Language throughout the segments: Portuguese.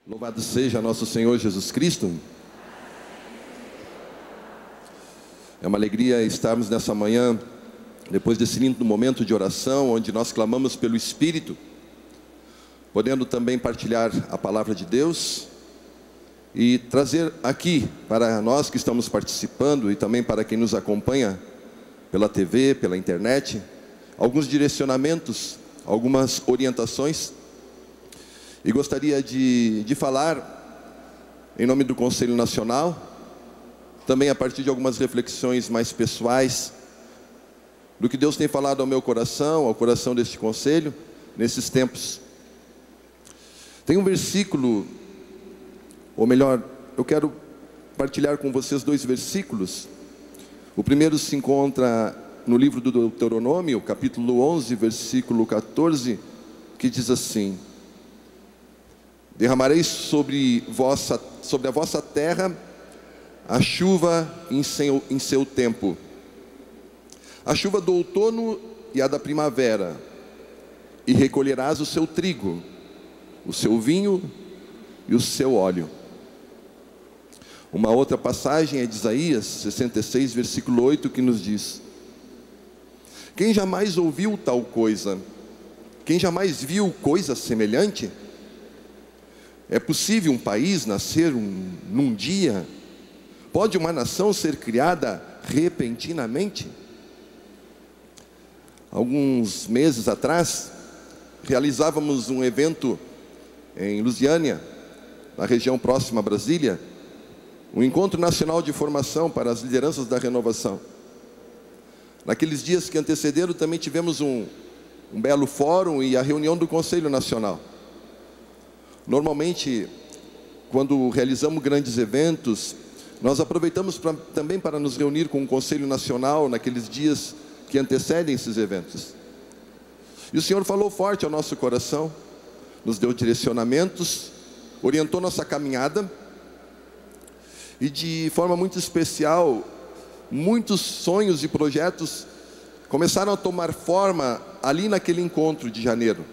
Louvado seja nosso Senhor Jesus Cristo. É uma alegria estarmos nessa manhã, depois desse lindo momento de oração, onde nós clamamos pelo Espírito, podendo também partilhar a palavra de Deus e trazer aqui para nós que estamos participando e também para quem nos acompanha pela TV, pela internet, alguns direcionamentos, algumas orientações. E gostaria de falar em nome do Conselho Nacional, também a partir de algumas reflexões mais pessoais, do que Deus tem falado ao meu coração, ao coração deste Conselho, nesses tempos. Tem um versículo, ou melhor, eu quero partilhar com vocês dois versículos. O primeiro se encontra no livro do Deuteronômio, capítulo 11, versículo 14, que diz assim: derramarei sobre a vossa terra a chuva em seu tempo, a chuva do outono e a da primavera, e recolherás o seu trigo, o seu vinho e o seu óleo. Uma outra passagem é de Isaías 66, versículo 8, que nos diz: quem jamais ouviu tal coisa? Quem jamais viu coisa semelhante? É possível um país nascer num dia? Pode uma nação ser criada repentinamente? Alguns meses atrás, realizávamos um evento em Lusiânia, na região próxima a Brasília, um encontro nacional de formação para as lideranças da renovação. Naqueles dias que antecederam, também tivemos um belo fórum e a reunião do Conselho Nacional. Normalmente, quando realizamos grandes eventos, nós aproveitamos também para nos reunir com o Conselho Nacional naqueles dias que antecedem esses eventos. E o Senhor falou forte ao nosso coração, nos deu direcionamentos, orientou nossa caminhada, e de forma muito especial, muitos sonhos e projetos começaram a tomar forma ali naquele encontro de janeiro.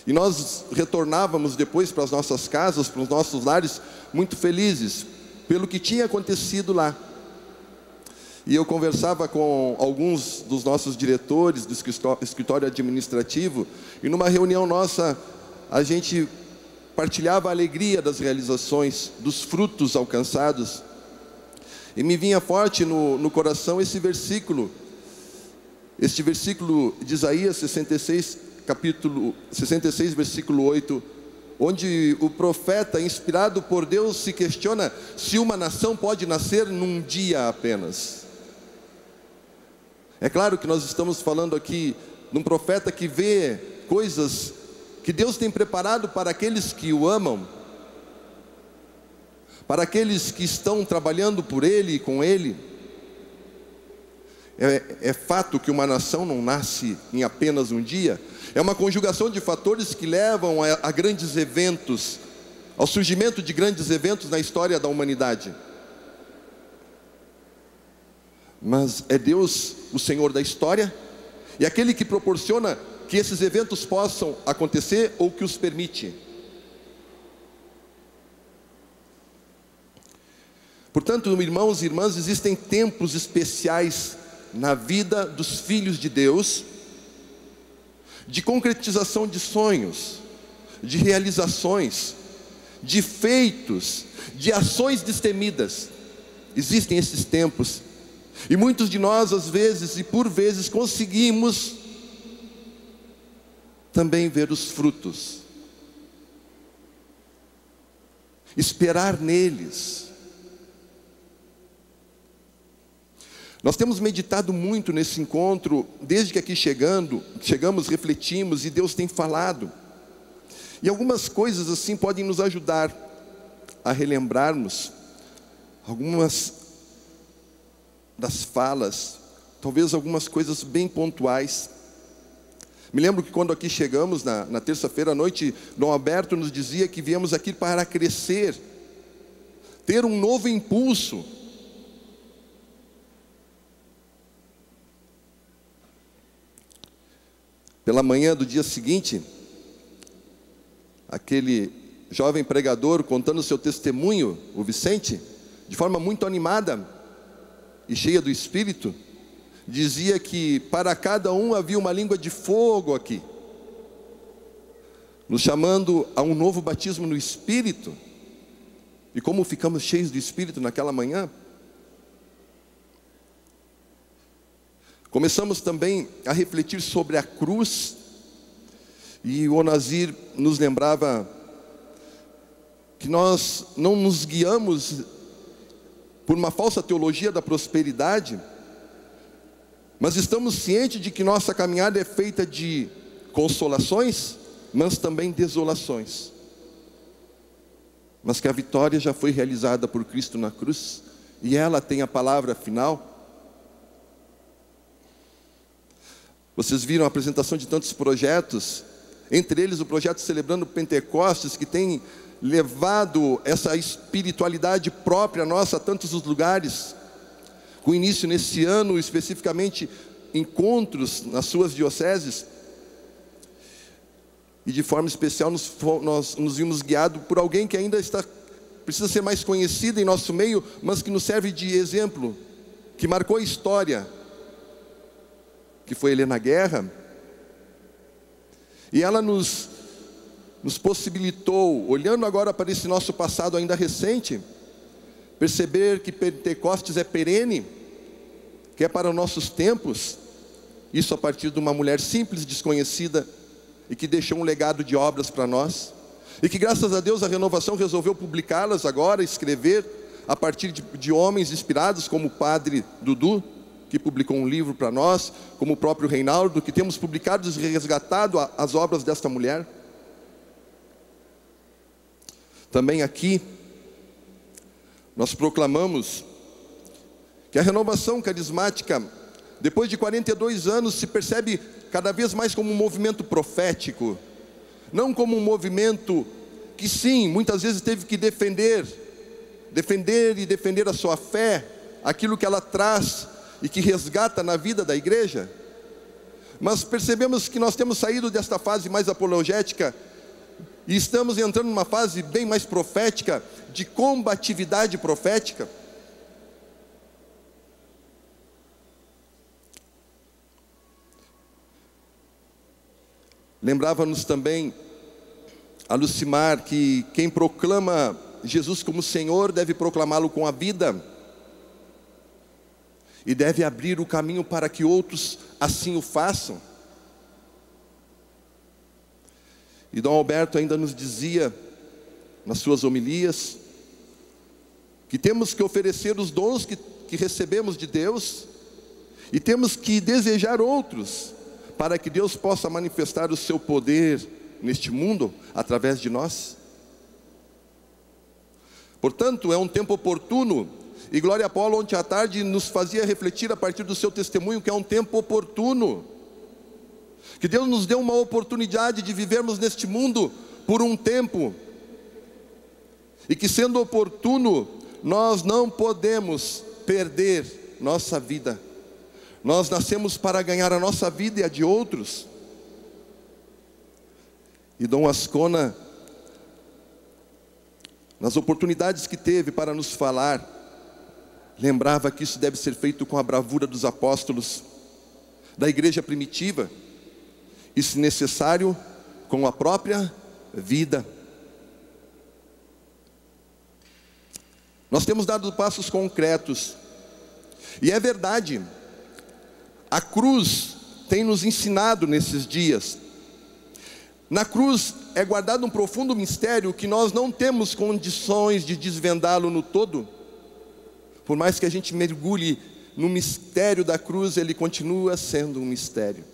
E nós retornávamos depois para as nossas casas, para os nossos lares, muito felizes pelo que tinha acontecido lá. E eu conversava com alguns dos nossos diretores do escritório administrativo, e numa reunião nossa, a gente partilhava a alegria das realizações, dos frutos alcançados. E me vinha forte no coração este versículo de Isaías 66, capítulo 66, versículo 8, onde o profeta, inspirado por Deus, se questiona se uma nação pode nascer num dia apenas. É claro que nós estamos falando aqui de um profeta que vê coisas que Deus tem preparado para aqueles que o amam, para aqueles que estão trabalhando por Ele e com Ele. É fato que uma nação não nasce em apenas um dia. É uma conjugação de fatores que levam a grandes eventos, ao surgimento de grandes eventos na história da humanidade. Mas é Deus o Senhor da história, e aquele que proporciona que esses eventos possam acontecer ou que os permite. Portanto, irmãos e irmãs, existem tempos especiais na vida dos filhos de Deus, de concretização de sonhos, de realizações, de feitos, de ações destemidas. Existem esses tempos, e muitos de nós, às vezes e por vezes, conseguimos também ver os frutos, esperar neles. Nós temos meditado muito nesse encontro, desde que aqui chegamos, refletimos, e Deus tem falado. E algumas coisas assim podem nos ajudar a relembrarmos algumas das falas, talvez algumas coisas bem pontuais. Me lembro que quando aqui chegamos, na terça-feira à noite, Dom Alberto nos dizia que viemos aqui para crescer, ter um novo impulso. Pela manhã do dia seguinte, aquele jovem pregador, contando seu testemunho, o Vicente, de forma muito animada e cheia do Espírito, dizia que para cada um havia uma língua de fogo aqui, nos chamando a um novo batismo no Espírito. E como ficamos cheios do Espírito naquela manhã? Começamos também a refletir sobre a cruz, e o Onazir nos lembrava que nós não nos guiamos por uma falsa teologia da prosperidade, mas estamos cientes de que nossa caminhada é feita de consolações, mas também desolações. Mas que a vitória já foi realizada por Cristo na cruz, e ela tem a palavra final. Vocês viram a apresentação de tantos projetos, entre eles o projeto Celebrando Pentecostes, que tem levado essa espiritualidade própria nossa a tantos os lugares, com início nesse ano, especificamente, encontros nas suas dioceses, e de forma especial nós nos vimos guiados por alguém que ainda precisa ser mais conhecido em nosso meio, mas que nos serve de exemplo, que marcou a história, que foi Helena Guerra. E ela nos possibilitou, olhando agora para esse nosso passado ainda recente, perceber que Pentecostes é perene, que é para os nossos tempos. Isso a partir de uma mulher simples, desconhecida, e que deixou um legado de obras para nós, e que graças a Deus a Renovação resolveu publicá-las agora, escrever a partir de homens inspirados, como o padre Dudu, que publicou um livro para nós, como o próprio Reinaldo, que temos publicado e resgatado as obras desta mulher. Também aqui nós proclamamos que a renovação carismática, depois de 42 anos, se percebe cada vez mais como um movimento profético, não como um movimento que sim, muitas vezes teve que defender a sua fé, aquilo que ela traz e que resgata na vida da igreja. Mas percebemos que nós temos saído desta fase mais apologética e estamos entrando numa fase bem mais profética, de combatividade profética. Lembrava-nos também a Lucimar que quem proclama Jesus como Senhor deve proclamá-lo com a vida, e deve abrir o caminho para que outros assim o façam. E Dom Alberto ainda nos dizia, nas suas homilias, que temos que oferecer os dons que recebemos de Deus, e temos que desejar outros, para que Deus possa manifestar o seu poder neste mundo, através de nós. Portanto, é um tempo oportuno, e Glória Paulo ontem à tarde nos fazia refletir a partir do seu testemunho, que é um tempo oportuno, que Deus nos deu uma oportunidade de vivermos neste mundo por um tempo, e que sendo oportuno, nós não podemos perder nossa vida. Nós nascemos para ganhar a nossa vida e a de outros. E Dom Ascona, nas oportunidades que teve para nos falar, lembrava que isso deve ser feito com a bravura dos apóstolos da igreja primitiva, e se necessário, com a própria vida. Nós temos dado passos concretos, e é verdade, a cruz tem nos ensinado nesses dias. Na cruz é guardado um profundo mistério que nós não temos condições de desvendá-lo no todo. Por mais que a gente mergulhe no mistério da cruz, ele continua sendo um mistério.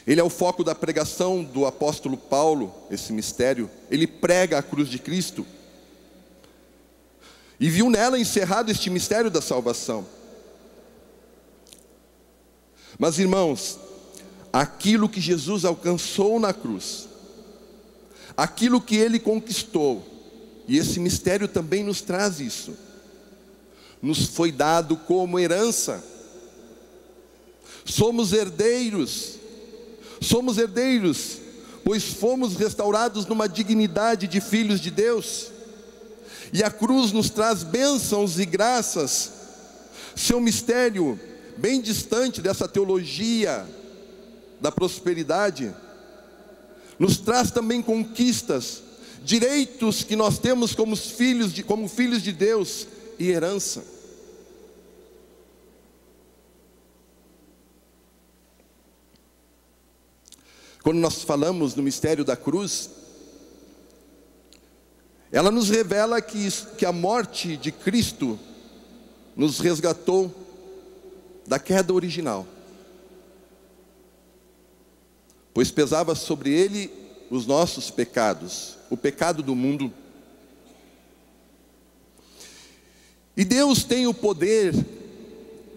Ele é o foco da pregação do apóstolo Paulo, esse mistério. Ele prega a cruz de Cristo e viu nela encerrado este mistério da salvação. Mas irmãos, aquilo que Jesus alcançou na cruz, aquilo que Ele conquistou, e esse mistério também nos traz isso, nos foi dado como herança. Somos herdeiros pois fomos restaurados numa dignidade de filhos de Deus. E a cruz nos traz bênçãos e graças. Seu mistério, bem distante dessa teologia da prosperidade, nos traz também conquistas, direitos que nós temos como filhos de Deus e herança. Quando nós falamos no mistério da cruz, ela nos revela que a morte de Cristo nos resgatou da queda original, pois pesava sobre ele os nossos pecados, o pecado do mundo. E Deus tem o poder,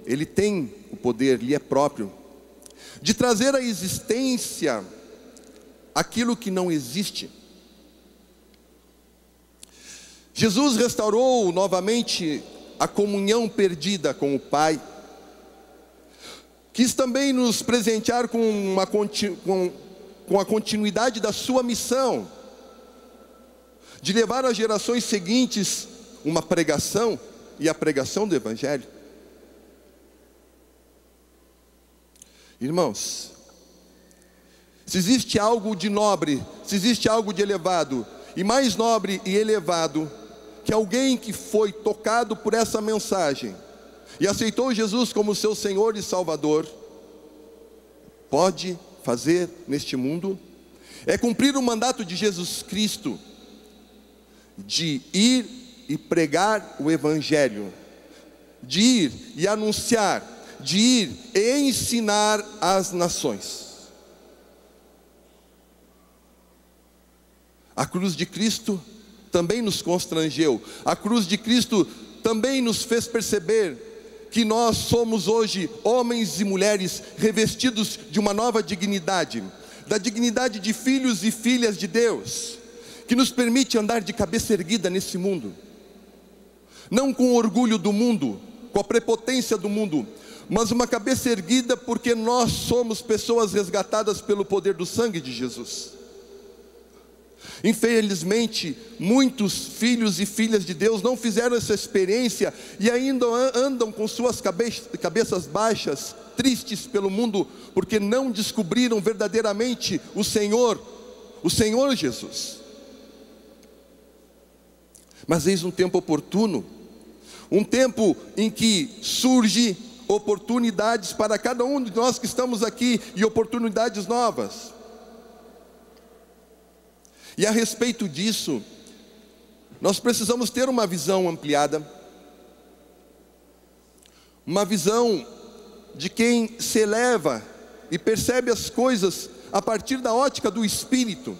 Ele tem o poder, lhe é próprio, de trazer à existência aquilo que não existe. Jesus restaurou novamente a comunhão perdida com o Pai. Quis também nos presentear com a continuidade da sua missão, de levar às gerações seguintes uma pregação, e a pregação do Evangelho. Irmãos, se existe algo de nobre, se existe algo de elevado, e mais nobre e elevado, que alguém que foi tocado por essa mensagem, e aceitou Jesus como seu Senhor e Salvador, pode fazer neste mundo, é cumprir o mandato de Jesus Cristo, de ir e pregar o Evangelho, de ir e anunciar, de ir e ensinar as nações. A cruz de Cristo também nos constrangeu, a cruz de Cristo também nos fez perceber que nós somos hoje homens e mulheres revestidos de uma nova dignidade, da dignidade de filhos e filhas de Deus, que nos permite andar de cabeça erguida nesse mundo, não com o orgulho do mundo, com a prepotência do mundo, mas uma cabeça erguida porque nós somos pessoas resgatadas pelo poder do sangue de Jesus. Infelizmente, muitos filhos e filhas de Deus não fizeram essa experiência e ainda andam com suas cabeças baixas, tristes pelo mundo, porque não descobriram verdadeiramente o Senhor Jesus. Mas eis um tempo oportuno, um tempo em que surge oportunidades para cada um de nós que estamos aqui, e oportunidades novas. E a respeito disso, nós precisamos ter uma visão ampliada, uma visão de quem se eleva e percebe as coisas a partir da ótica do Espírito.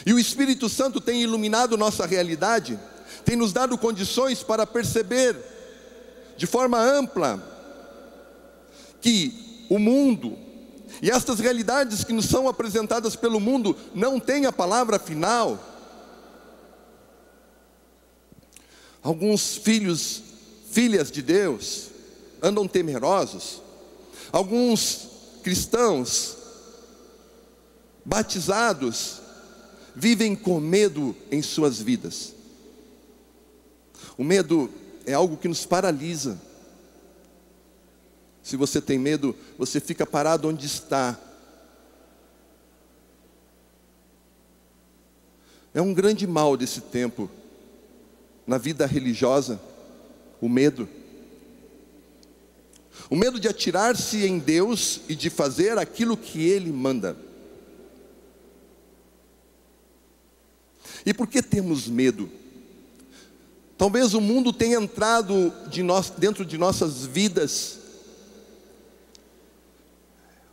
E o Espírito Santo tem iluminado nossa realidade, tem nos dado condições para perceber de forma ampla que o mundo e estas realidades que nos são apresentadas pelo mundo não têm a palavra final. Alguns filhas de Deus andam temerosos, alguns cristãos batizados vivem com medo em suas vidas. O medo é algo que nos paralisa. Se você tem medo, você fica parado onde está. É um grande mal desse tempo, na vida religiosa, o medo. O medo de atirar-se em Deus e de fazer aquilo que Ele manda. E por que temos medo? Talvez o mundo tenha entrado dentro de nossas vidas.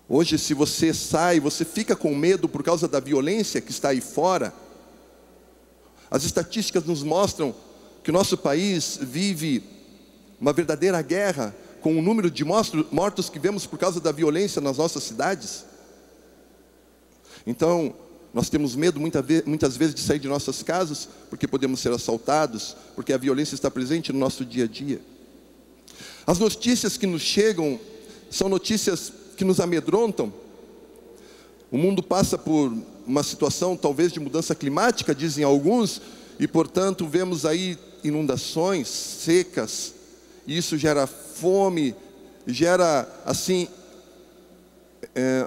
Hoje, se você sai, você fica com medo por causa da violência que está aí fora. As estatísticas nos mostram que o nosso país vive uma verdadeira guerra, com o número de mortos que vemos por causa da violência nas nossas cidades. Então, nós temos medo muitas vezes de sair de nossas casas, porque podemos ser assaltados, porque a violência está presente no nosso dia a dia. As notícias que nos chegam são notícias que nos amedrontam. O mundo passa por uma situação talvez de mudança climática, dizem alguns, e portanto vemos aí inundações, secas, e isso gera fome, gera assim,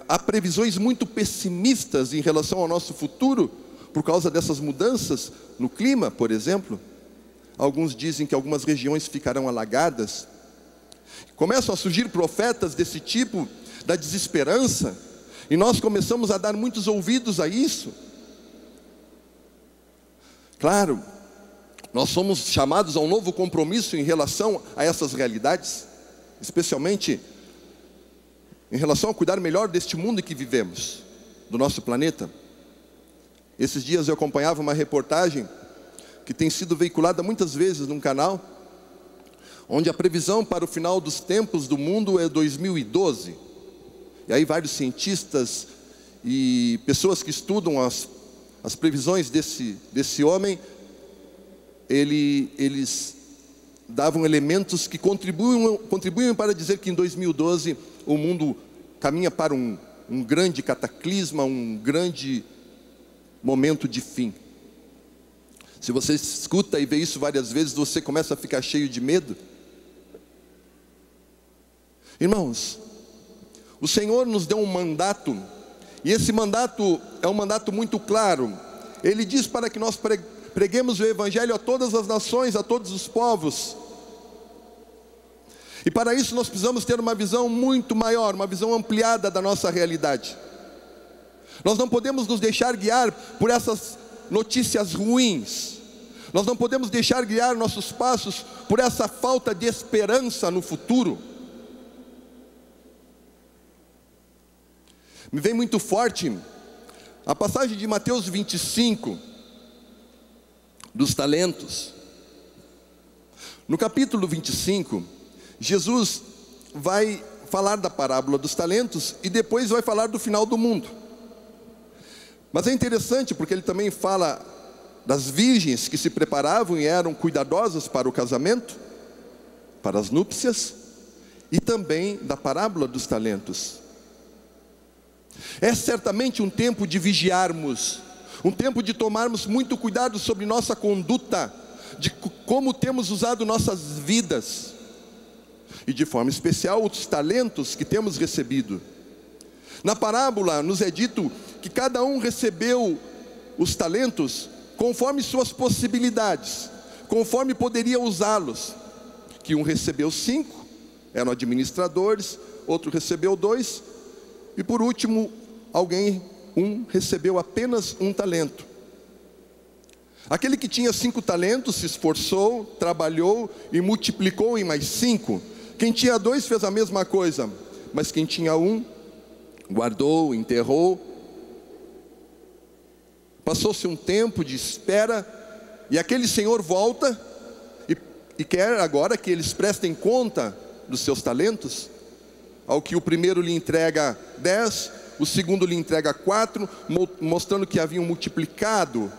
há previsões muito pessimistas em relação ao nosso futuro, por causa dessas mudanças no clima, por exemplo. Alguns dizem que algumas regiões ficarão alagadas. Começam a surgir profetas desse tipo, da desesperança, e nós começamos a dar muitos ouvidos a isso. Claro, nós somos chamados a um novo compromisso em relação a essas realidades, especialmente em relação a cuidar melhor deste mundo em que vivemos, do nosso planeta. Esses dias eu acompanhava uma reportagem que tem sido veiculada muitas vezes num canal, onde a previsão para o final dos tempos do mundo é 2012. E aí vários cientistas e pessoas que estudam as previsões desse homem, eles davam elementos que contribuem para dizer que em 2012 o mundo caminha para um grande cataclisma, um grande momento de fim. Se você escuta e vê isso várias vezes, você começa a ficar cheio de medo. Irmãos, o Senhor nos deu um mandato, e esse mandato é um mandato muito claro. Ele diz para que nós preguemos o Evangelho a todas as nações, a todos os povos. E para isso nós precisamos ter uma visão muito maior, uma visão ampliada da nossa realidade. Nós não podemos nos deixar guiar por essas notícias ruins. Nós não podemos deixar guiar nossos passos por essa falta de esperança no futuro. Me vem muito forte a passagem de Mateus 25, dos talentos. No capítulo 25, Jesus vai falar da parábola dos talentos e depois vai falar do final do mundo. Mas é interessante porque ele também fala das virgens que se preparavam e eram cuidadosas para o casamento, para as núpcias, e também da parábola dos talentos. É certamente um tempo de vigiarmos, um tempo de tomarmos muito cuidado sobre nossa conduta, de como temos usado nossas vidas, e de forma especial os talentos que temos recebido. Na parábola nos é dito que cada um recebeu os talentos conforme suas possibilidades, conforme poderia usá-los. Que um recebeu 5, eram administradores, outro recebeu 2, e por último, um recebeu apenas 1 talento. Aquele que tinha 5 talentos se esforçou, trabalhou e multiplicou em mais 5. Quem tinha 2 fez a mesma coisa, mas quem tinha 1, guardou, enterrou. Passou-se um tempo de espera, e aquele senhor volta e quer agora que eles prestem conta dos seus talentos. Ao que o primeiro lhe entrega 10, o segundo lhe entrega 4, mostrando que haviam multiplicado.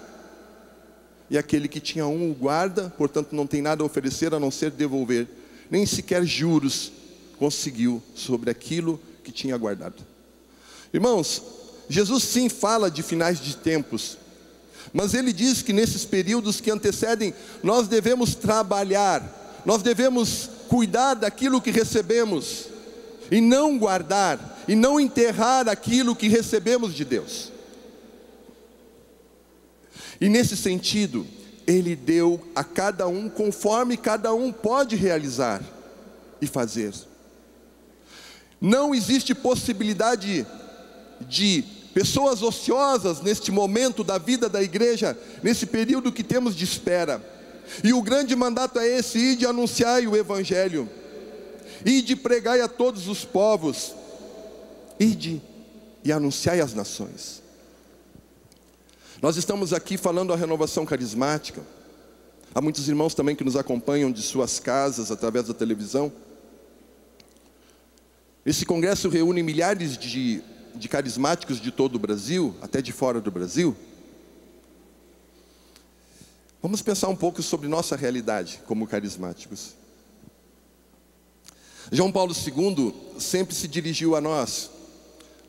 E aquele que tinha 1 o guarda, portanto não tem nada a oferecer a não ser devolver. Nem sequer juros conseguiu sobre aquilo que tinha guardado. Irmãos, Jesus sim fala de finais de tempos, mas ele diz que nesses períodos que antecedem, nós devemos trabalhar, nós devemos cuidar daquilo que recebemos, e não guardar, e não enterrar aquilo que recebemos de Deus. E nesse sentido, Ele deu a cada um conforme cada um pode realizar e fazer. Não existe possibilidade de pessoas ociosas neste momento da vida da igreja, nesse período que temos de espera. E o grande mandato é esse: ide e anunciai o Evangelho, ide e pregai a todos os povos, ide e anunciai às nações. Nós estamos aqui falando a renovação carismática. Há muitos irmãos também que nos acompanham de suas casas, através da televisão. Esse congresso reúne milhares de carismáticos de todo o Brasil, até de fora do Brasil. Vamos pensar um pouco sobre nossa realidade como carismáticos. João Paulo II sempre se dirigiu a nós,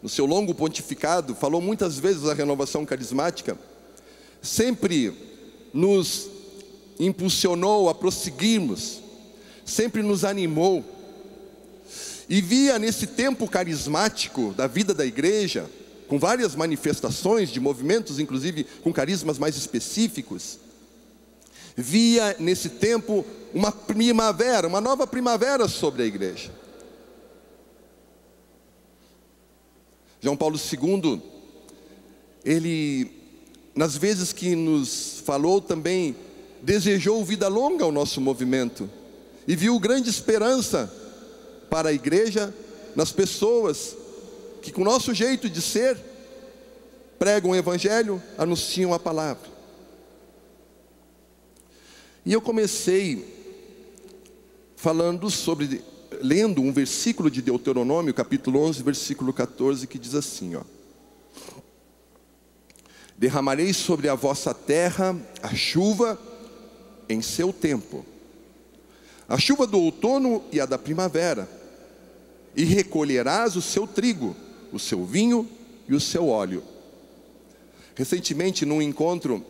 no seu longo pontificado, falou muitas vezes da renovação carismática, sempre nos impulsionou a prosseguirmos, sempre nos animou, e via nesse tempo carismático da vida da igreja, com várias manifestações de movimentos, inclusive com carismas mais específicos, via nesse tempo uma primavera, uma nova primavera sobre a igreja. João Paulo II, ele, nas vezes que nos falou também, desejou vida longa ao nosso movimento, e viu grande esperança para a igreja, nas pessoas que com o nosso jeito de ser, pregam o evangelho, anunciam a palavra. E eu comecei lendo um versículo de Deuteronômio, capítulo 11, versículo 14, que diz assim, ó: derramarei sobre a vossa terra a chuva em seu tempo, a chuva do outono e a da primavera, e recolherás o seu trigo, o seu vinho e o seu óleo. Recentemente, num encontro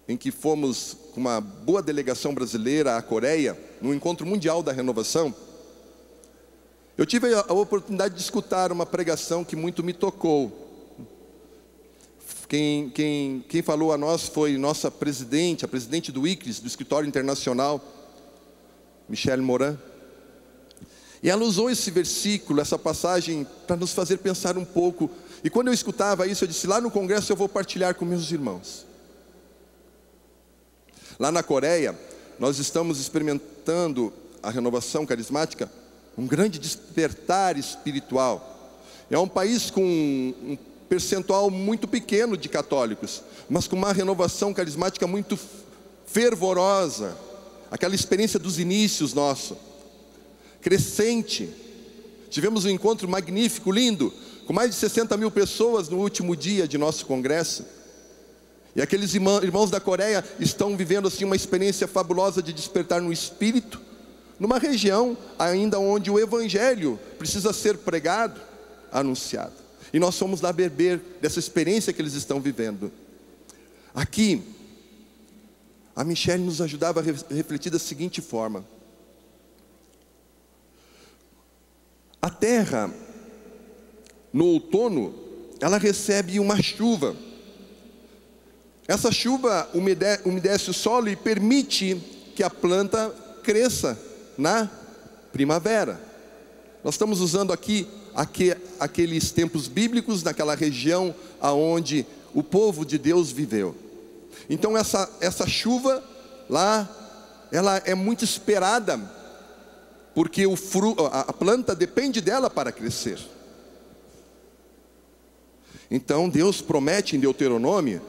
em que fomos com uma boa delegação brasileira à Coreia, num encontro mundial da renovação, eu tive a oportunidade de escutar uma pregação que muito me tocou. Quem falou a nós foi nossa presidente, a presidente do ICRIS, do Escritório Internacional, Michelle Morin. E ela usou esse versículo, essa passagem, para nos fazer pensar um pouco. E quando eu escutava isso, eu disse, lá no congresso eu vou partilhar com meus irmãos. Lá na Coreia, nós estamos experimentando a renovação carismática, um grande despertar espiritual. É um país com um percentual muito pequeno de católicos, mas com uma renovação carismática muito fervorosa, aquela experiência dos inícios nosso, crescente. Tivemos um encontro magnífico, lindo, com mais de 60 mil pessoas no último dia de nosso congresso. E aqueles irmãos da Coreia estão vivendo assim uma experiência fabulosa de despertar no espírito, numa região ainda onde o evangelho precisa ser pregado, anunciado. E nós somos lá beber dessa experiência que eles estão vivendo. Aqui, a Michelle nos ajudava a refletir da seguinte forma: a terra, no outono, ela recebe uma chuva. Essa chuva umedece o solo e permite que a planta cresça na primavera. Nós estamos usando aqui aqueles tempos bíblicos, naquela região aonde o povo de Deus viveu. Então essa chuva lá, ela é muito esperada, porque a planta depende dela para crescer. Então Deus promete em Deuteronômio,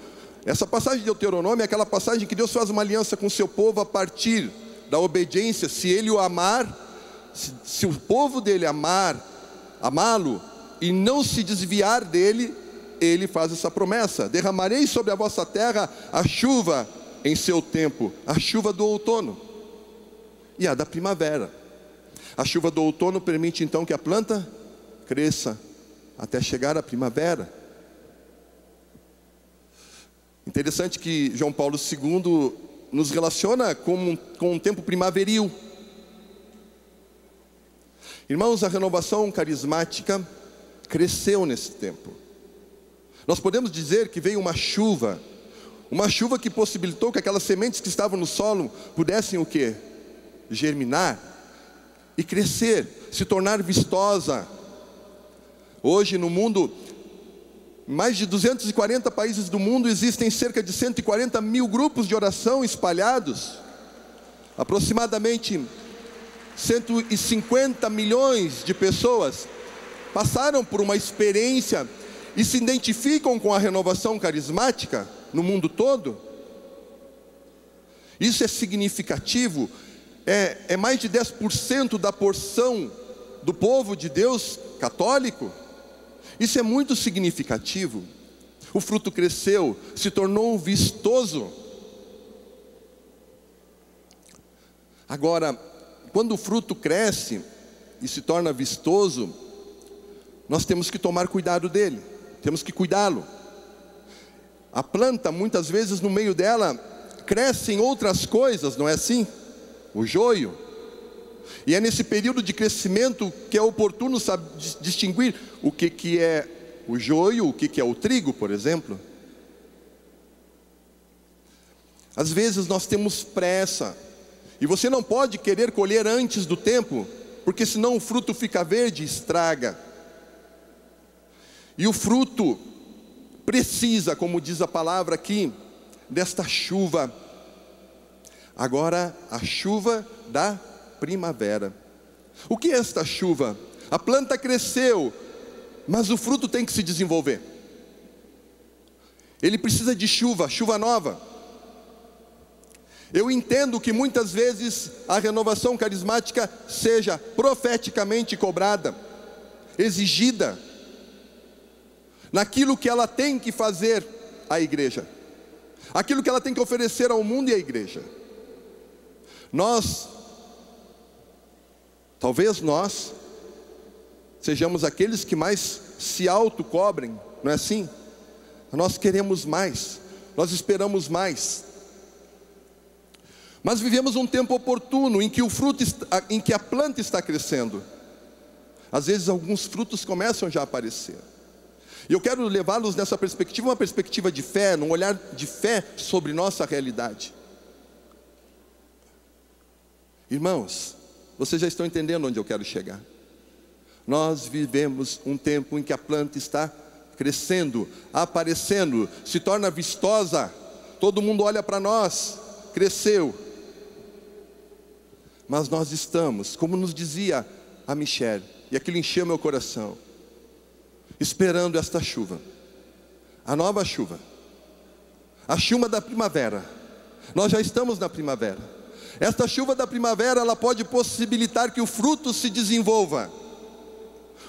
essa passagem de Deuteronômio é aquela passagem que Deus faz uma aliança com o seu povo a partir da obediência. Se ele o amar, se o povo dele amá-lo e não se desviar dele, ele faz essa promessa: derramarei sobre a vossa terra a chuva em seu tempo, a chuva do outono e a da primavera. A chuva do outono permite então que a planta cresça até chegar à primavera. Interessante que João Paulo II nos relaciona com um tempo primaveril. Irmãos, a renovação carismática cresceu nesse tempo. Nós podemos dizer que veio uma chuva que possibilitou que aquelas sementes que estavam no solo pudessem o quê? Germinar e crescer, se tornar vistosa. Hoje no mundo, em mais de 240 países do mundo, existem cerca de 140 mil grupos de oração espalhados. Aproximadamente 150 milhões de pessoas passaram por uma experiência e se identificam com a renovação carismática no mundo todo. Isso é significativo, é mais de 10% da porção do povo de Deus católico. Isso é muito significativo. O fruto cresceu, se tornou vistoso. Agora, quando o fruto cresce e se torna vistoso, nós temos que tomar cuidado dele, temos que cuidá-lo. A planta, muitas vezes, no meio dela, crescem outras coisas, não é assim? O joio. E é nesse período de crescimento que é oportuno distinguir o que é o joio, o que é o trigo, por exemplo. Às vezes nós temos pressa, e você não pode querer colher antes do tempo, porque senão o fruto fica verde e estraga. E o fruto precisa, como diz a palavra aqui, desta chuva. Agora, a chuva da primavera. O que é esta chuva? A planta cresceu, mas o fruto tem que se desenvolver. Ele precisa de chuva, chuva nova. Eu entendo que muitas vezes a renovação carismática seja profeticamente cobrada, exigida, naquilo que ela tem que fazer à igreja, aquilo que ela tem que oferecer ao mundo e à igreja. Talvez nós sejamos aqueles que mais se autocobrem, não é assim? Nós queremos mais, nós esperamos mais. Mas vivemos um tempo oportuno em que em que a planta está crescendo. Às vezes alguns frutos começam já a aparecer. E eu quero levá-los nessa perspectiva, uma perspectiva de fé, num olhar de fé sobre nossa realidade. Irmãos, vocês já estão entendendo onde eu quero chegar. Nós vivemos um tempo em que a planta está crescendo, aparecendo, se torna vistosa. Todo mundo olha para nós, cresceu. Mas nós estamos, como nos dizia a Michelle, e aquilo encheu meu coração, esperando esta chuva, a nova chuva, a chuva da primavera. Nós já estamos na primavera. Esta chuva da primavera, ela pode possibilitar que o fruto se desenvolva.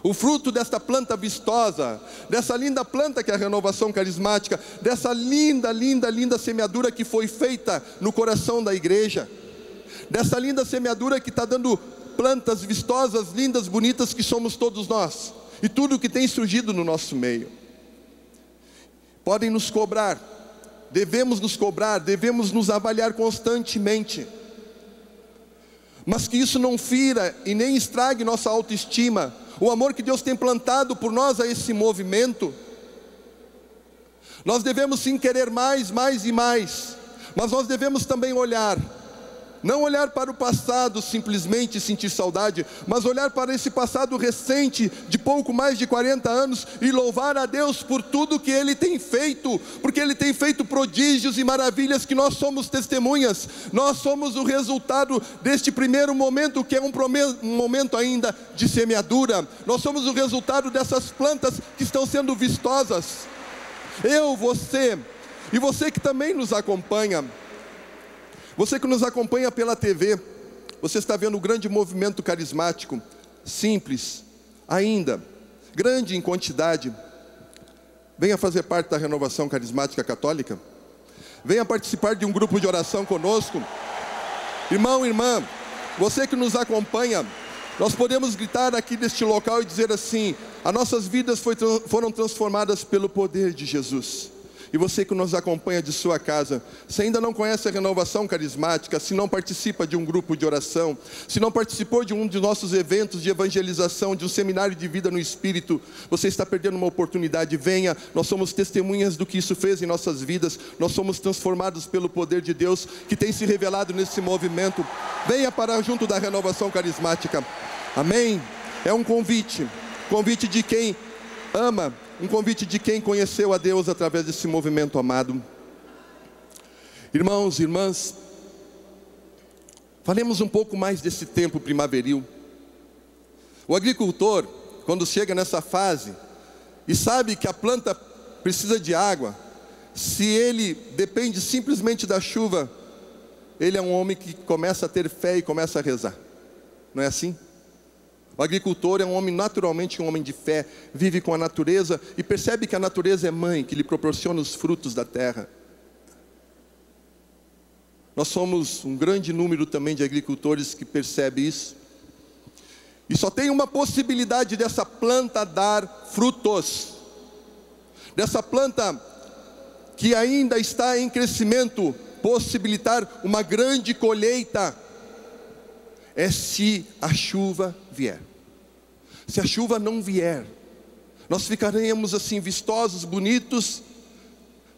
O fruto desta planta vistosa, dessa linda planta que é a renovação carismática, dessa linda, linda, linda semeadura que foi feita no coração da igreja, dessa linda semeadura que está dando plantas vistosas, lindas, bonitas, que somos todos nós, e tudo que tem surgido no nosso meio. Podem nos cobrar, devemos nos avaliar constantemente, mas que isso não fira e nem estrague nossa autoestima, o amor que Deus tem plantado por nós a esse movimento. Nós devemos sim querer mais, mais e mais, mas nós devemos também olhar, não olhar para o passado simplesmente sentir saudade, mas olhar para esse passado recente, de pouco mais de 40 anos, e louvar a Deus por tudo que Ele tem feito, porque Ele tem feito prodígios e maravilhas que nós somos testemunhas. Nós somos o resultado deste primeiro momento, que é um momento ainda de semeadura. Nós somos o resultado dessas plantas que estão sendo vistosas. Eu, você, e você que também nos acompanha, você que nos acompanha pela TV, você está vendo o grande movimento carismático, simples, ainda, grande em quantidade. Venha fazer parte da renovação carismática católica. Venha participar de um grupo de oração conosco. Irmão, irmã, você que nos acompanha, nós podemos gritar aqui deste local e dizer assim: as nossas vidas foram transformadas pelo poder de Jesus. E você que nos acompanha de sua casa, se ainda não conhece a renovação carismática, se não participa de um grupo de oração, se não participou de um de nossos eventos de evangelização, de um seminário de vida no Espírito, você está perdendo uma oportunidade. Venha, nós somos testemunhas do que isso fez em nossas vidas. Nós somos transformados pelo poder de Deus que tem se revelado nesse movimento. Venha para junto da renovação carismática. Amém? É um convite de quem ama, um convite de quem conheceu a Deus através desse movimento amado. Irmãos e irmãs, falemos um pouco mais desse tempo primaveril. O agricultor, quando chega nessa fase e sabe que a planta precisa de água, se ele depende simplesmente da chuva, ele é um homem que começa a ter fé e começa a rezar. Não é assim? O agricultor é um homem, naturalmente um homem de fé, vive com a natureza e percebe que a natureza é mãe, que lhe proporciona os frutos da terra. Nós somos um grande número também de agricultores que percebe isso. E só tem uma possibilidade dessa planta dar frutos, dessa planta que ainda está em crescimento possibilitar uma grande colheita, é se a chuva vier. Se a chuva não vier, nós ficaremos assim vistosos, bonitos,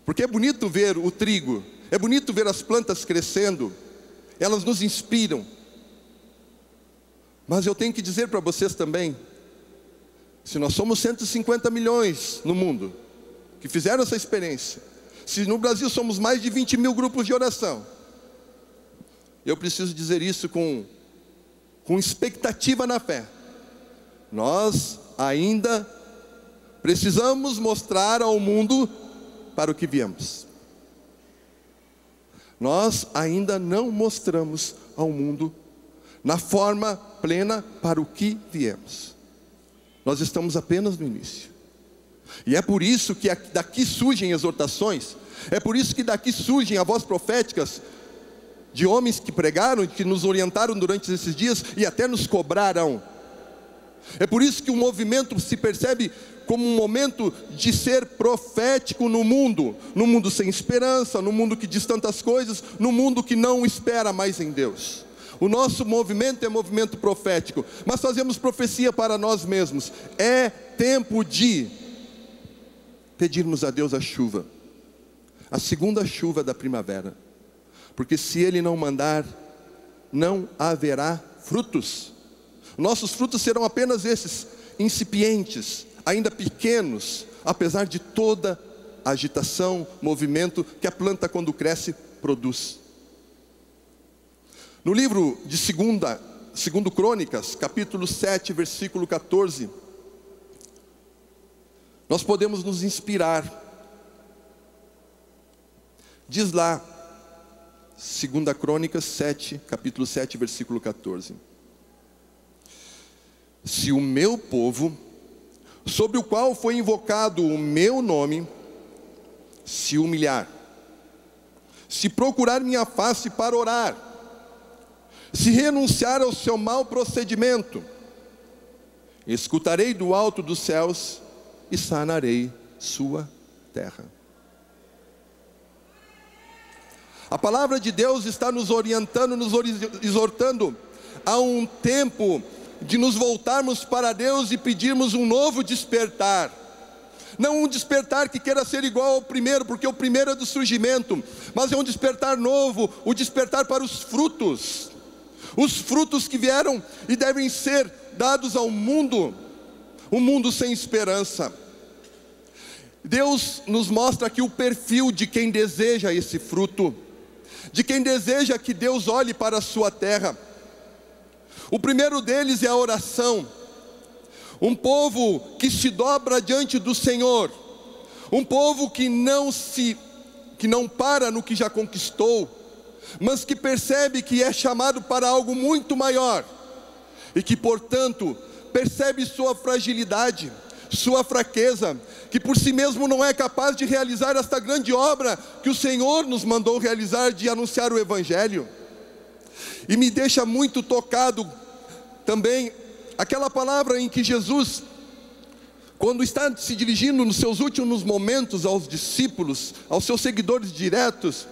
porque é bonito ver o trigo, é bonito ver as plantas crescendo, elas nos inspiram. Mas eu tenho que dizer para vocês também, se nós somos 150 milhões no mundo que fizeram essa experiência, se no Brasil somos mais de 20 mil grupos de oração, eu preciso dizer isso com expectativa na fé. Nós ainda precisamos mostrar ao mundo para o que viemos. Nós ainda não mostramos ao mundo na forma plena para o que viemos. Nós estamos apenas no início. E é por isso que daqui surgem exortações, é por isso que daqui surgem a voz proféticas de homens que pregaram, que nos orientaram durante esses dias e até nos cobraram. É por isso que o movimento se percebe como um momento de ser profético no mundo sem esperança, no mundo que diz tantas coisas, no mundo que não espera mais em Deus. O nosso movimento é movimento profético, mas fazemos profecia para nós mesmos. É tempo de pedirmos a Deus a chuva, a segunda chuva da primavera, porque se Ele não mandar, não haverá frutos. Nossos frutos serão apenas esses, incipientes, ainda pequenos, apesar de toda a agitação, movimento que a planta, quando cresce, produz. No livro de 2 Crônicas, capítulo 7, versículo 14, nós podemos nos inspirar. Diz lá, 2 Crônicas 7, capítulo 7, versículo 14: se o meu povo, sobre o qual foi invocado o meu nome, se humilhar, se procurar minha face para orar, se renunciar ao seu mau procedimento, escutarei do alto dos céus e sanarei sua terra. A palavra de Deus está nos orientando, nos exortando a um tempo de nos voltarmos para Deus e pedirmos um novo despertar. Não um despertar que queira ser igual ao primeiro, porque o primeiro é do surgimento, mas é um despertar novo, o despertar para os frutos que vieram e devem ser dados ao mundo, um mundo sem esperança. Deus nos mostra aqui o perfil de quem deseja esse fruto, de quem deseja que Deus olhe para a sua terra. O primeiro deles é a oração. Um povo que se dobra diante do Senhor, um povo que não para no que já conquistou, mas que percebe que é chamado para algo muito maior, e que portanto percebe sua fragilidade, sua fraqueza, que por si mesmo não é capaz de realizar esta grande obra que o Senhor nos mandou realizar, de anunciar o Evangelho. E me deixa muito tocado também aquela palavra em que Jesus, quando está se dirigindo nos seus últimos momentos aos discípulos, aos seus seguidores diretos,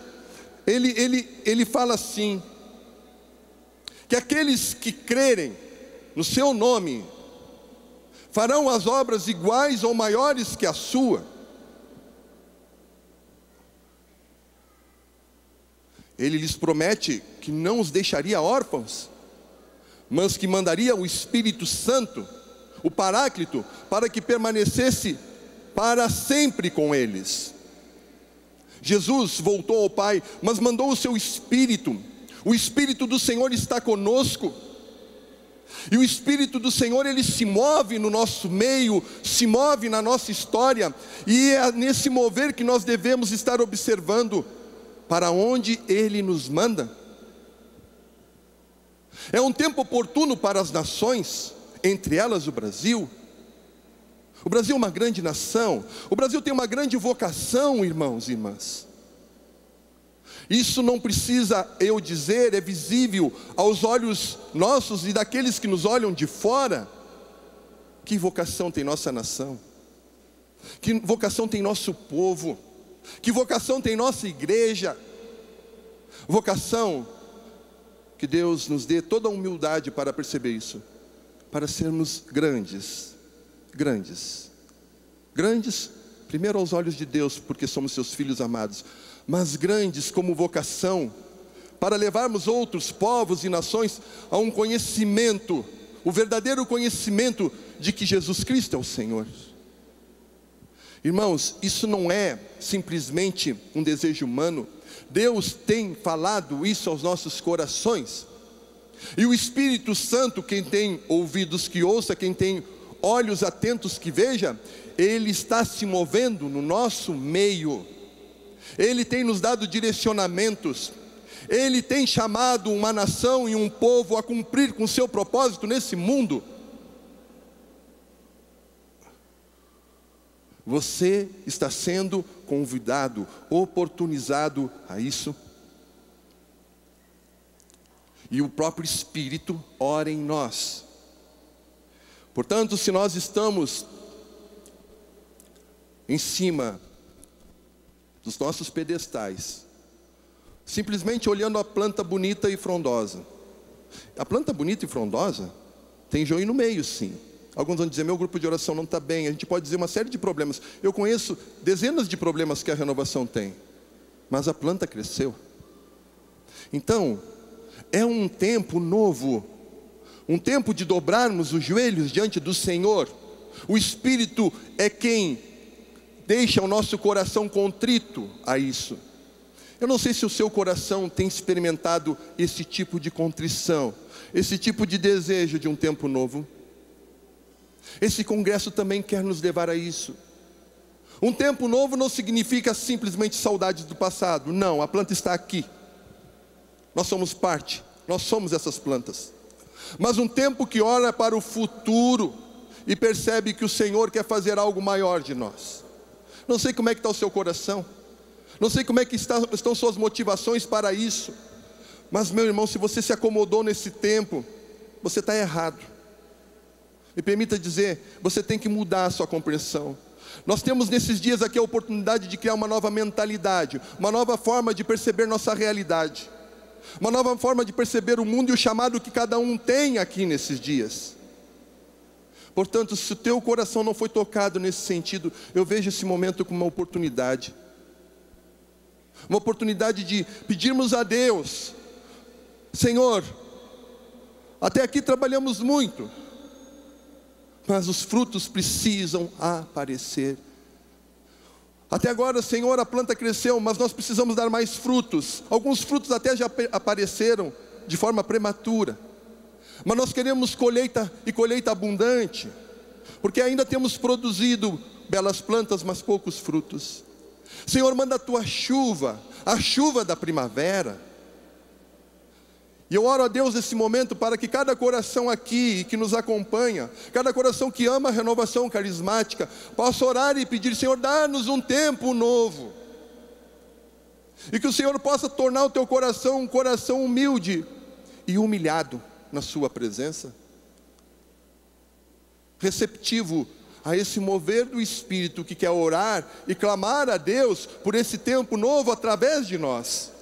ele fala assim, que aqueles que crerem no seu nome farão as obras iguais ou maiores que a sua. Ele lhes promete que não os deixaria órfãos, mas que mandaria o Espírito Santo, o Paráclito, para que permanecesse para sempre com eles. Jesus voltou ao Pai, mas mandou o seu Espírito. O Espírito do Senhor está conosco, e o Espírito do Senhor, ele se move no nosso meio, se move na nossa história, e é nesse mover que nós devemos estar observando para onde Ele nos manda. É um tempo oportuno para as nações, entre elas o Brasil. O Brasil é uma grande nação, o Brasil tem uma grande vocação, irmãos e irmãs. Isso não precisa eu dizer, é visível aos olhos nossos e daqueles que nos olham de fora. Que vocação tem nossa nação? Que vocação tem nosso povo? Que vocação tem nossa igreja? Vocação que Deus nos dê toda a humildade para perceber isso, para sermos grandes, primeiro aos olhos de Deus, porque somos seus filhos amados, mas grandes como vocação, para levarmos outros povos e nações a um conhecimento, o verdadeiro conhecimento de que Jesus Cristo é o Senhor. Irmãos, isso não é simplesmente um desejo humano. Deus tem falado isso aos nossos corações. E o Espírito Santo, quem tem ouvidos que ouça, quem tem olhos atentos que veja, Ele está se movendo no nosso meio. Ele tem nos dado direcionamentos. Ele tem chamado uma nação e um povo a cumprir com seu propósito nesse mundo. Você está sendo convidado, oportunizado a isso. E o próprio Espírito ora em nós. Portanto, se nós estamos em cima dos nossos pedestais, simplesmente olhando a planta bonita e frondosa. A planta bonita e frondosa tem joio no meio, sim. Alguns vão dizer, meu grupo de oração não está bem. A gente pode dizer uma série de problemas. Eu conheço dezenas de problemas que a renovação tem, mas a planta cresceu. Então, é um tempo novo, um tempo de dobrarmos os joelhos diante do Senhor. O Espírito é quem deixa o nosso coração contrito a isso. Eu não sei se o seu coração tem experimentado esse tipo de contrição, esse tipo de desejo de um tempo novo. Esse congresso também quer nos levar a isso. Um tempo novo não significa simplesmente saudades do passado. Não, a planta está aqui. Nós somos parte, nós somos essas plantas. Mas um tempo que olha para o futuro e percebe que o Senhor quer fazer algo maior de nós. Não sei como é que está o seu coração. Não sei como é que estão suas motivações para isso. Mas, meu irmão, se você se acomodou nesse tempo, você está errado. Me permita dizer, você tem que mudar a sua compreensão. Nós temos nesses dias aqui a oportunidade de criar uma nova mentalidade, uma nova forma de perceber nossa realidade, uma nova forma de perceber o mundo e o chamado que cada um tem aqui nesses dias. Portanto, se o teu coração não foi tocado nesse sentido, eu vejo esse momento como uma oportunidade de pedirmos a Deus: Senhor, até aqui trabalhamos muito, mas os frutos precisam aparecer. Até agora, Senhor, a planta cresceu, mas nós precisamos dar mais frutos. Alguns frutos até já apareceram de forma prematura, mas nós queremos colheita e colheita abundante, porque ainda temos produzido belas plantas, mas poucos frutos. Senhor, manda a tua chuva, a chuva da primavera. E eu oro a Deus nesse momento para que cada coração aqui que nos acompanha, cada coração que ama a renovação carismática, possa orar e pedir: Senhor, dá-nos um tempo novo. E que o Senhor possa tornar o teu coração um coração humilde e humilhado na sua presença, receptivo a esse mover do Espírito que quer orar e clamar a Deus por esse tempo novo através de nós.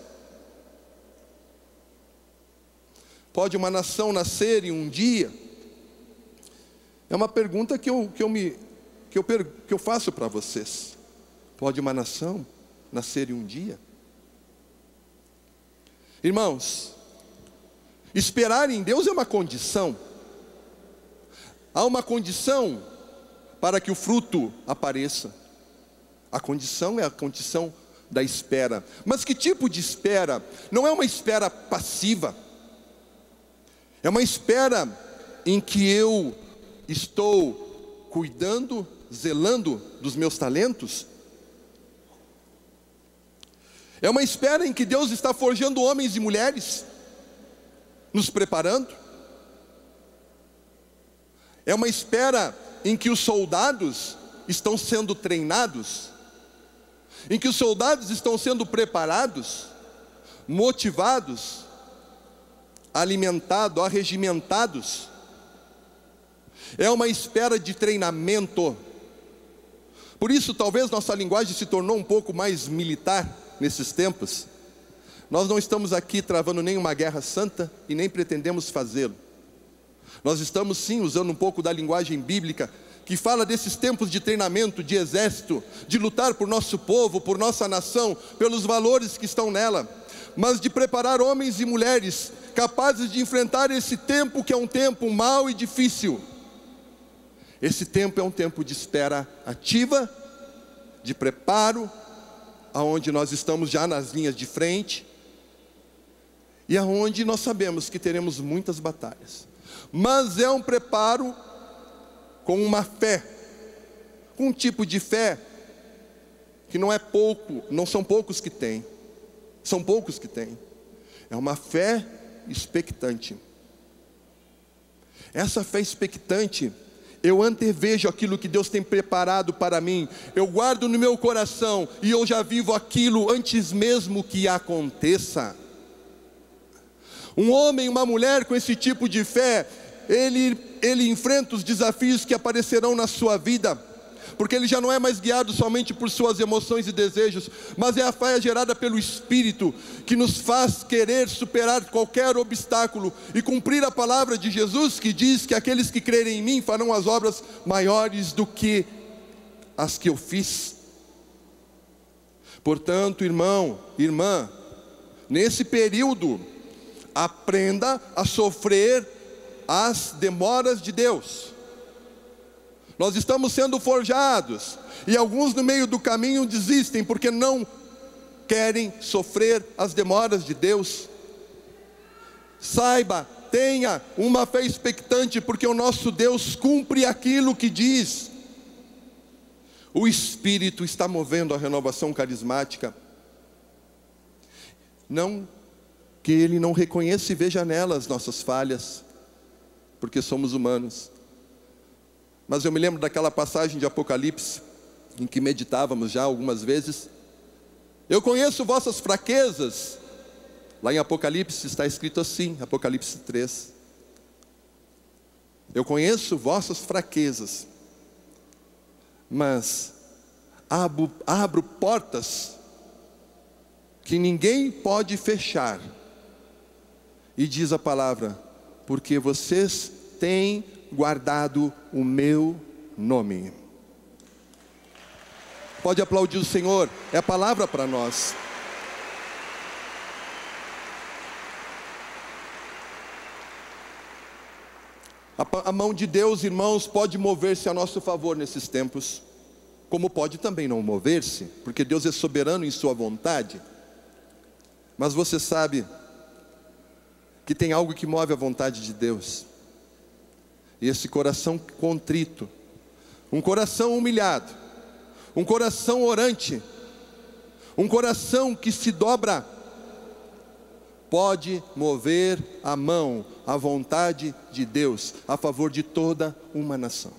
Pode uma nação nascer em um dia? É uma pergunta que eu faço para vocês. Pode uma nação nascer em um dia? Irmãos, esperar em Deus é uma condição. Há uma condição para que o fruto apareça. A condição é a condição da espera. Mas que tipo de espera? Não é uma espera passiva. É uma espera em que eu estou cuidando, zelando dos meus talentos. É uma espera em que Deus está forjando homens e mulheres, nos preparando. É uma espera em que os soldados estão sendo treinados, em que os soldados estão sendo preparados. motivados, alimentados, arregimentados. É uma espera de treinamento. Por isso, talvez nossa linguagem se tornou um pouco mais militar nesses tempos. Nós não estamos aqui travando nenhuma guerra santa e nem pretendemos fazê-lo. Nós estamos sim usando um pouco da linguagem bíblica, que fala desses tempos de treinamento, de exército, de lutar por nosso povo, por nossa nação, pelos valores que estão nela, mas de preparar homens e mulheres capazes de enfrentar esse tempo que é um tempo mau e difícil. Esse tempo é um tempo de espera ativa, de preparo, aonde nós estamos já nas linhas de frente, e aonde nós sabemos que teremos muitas batalhas. Mas é um preparo com uma fé, com um tipo de fé que não é pouco, não são poucos que têm, são poucos que têm. É uma fé expectante. Essa fé expectante, eu antevejo aquilo que Deus tem preparado para mim, eu guardo no meu coração, e eu já vivo aquilo antes mesmo que aconteça. Um homem, uma mulher com esse tipo de fé, ele enfrenta os desafios que aparecerão na sua vida, porque ele já não é mais guiado somente por suas emoções e desejos, mas é a fé gerada pelo Espírito, que nos faz querer superar qualquer obstáculo, e cumprir a palavra de Jesus, que diz que aqueles que crerem em mim farão as obras maiores do que as que eu fiz. Portanto, irmão, irmã, nesse período, aprenda a sofrer as demoras de Deus. Nós estamos sendo forjados, e alguns no meio do caminho desistem, porque não querem sofrer as demoras de Deus. Saiba, tenha uma fé expectante, porque o nosso Deus cumpre aquilo que diz. O Espírito está movendo a renovação carismática. Não que Ele não reconheça e veja nelas nossas falhas, porque somos humanos. Mas eu me lembro daquela passagem de Apocalipse, em que meditávamos já algumas vezes. Eu conheço vossas fraquezas. Lá em Apocalipse está escrito assim, Apocalipse 3. Eu conheço vossas fraquezas, mas abro portas que ninguém pode fechar. E diz a palavra, porque vocês têm guardado o meu nome. Pode aplaudir o Senhor, é a palavra para nós. A mão de Deus, irmãos, pode mover-se a nosso favor nesses tempos, como pode também não mover-se, porque Deus é soberano em sua vontade. Mas você sabe que tem algo que move a vontade de Deus, e esse coração contrito, um coração humilhado, um coração orante, um coração que se dobra, pode mover a mão, a vontade de Deus, a favor de toda uma nação.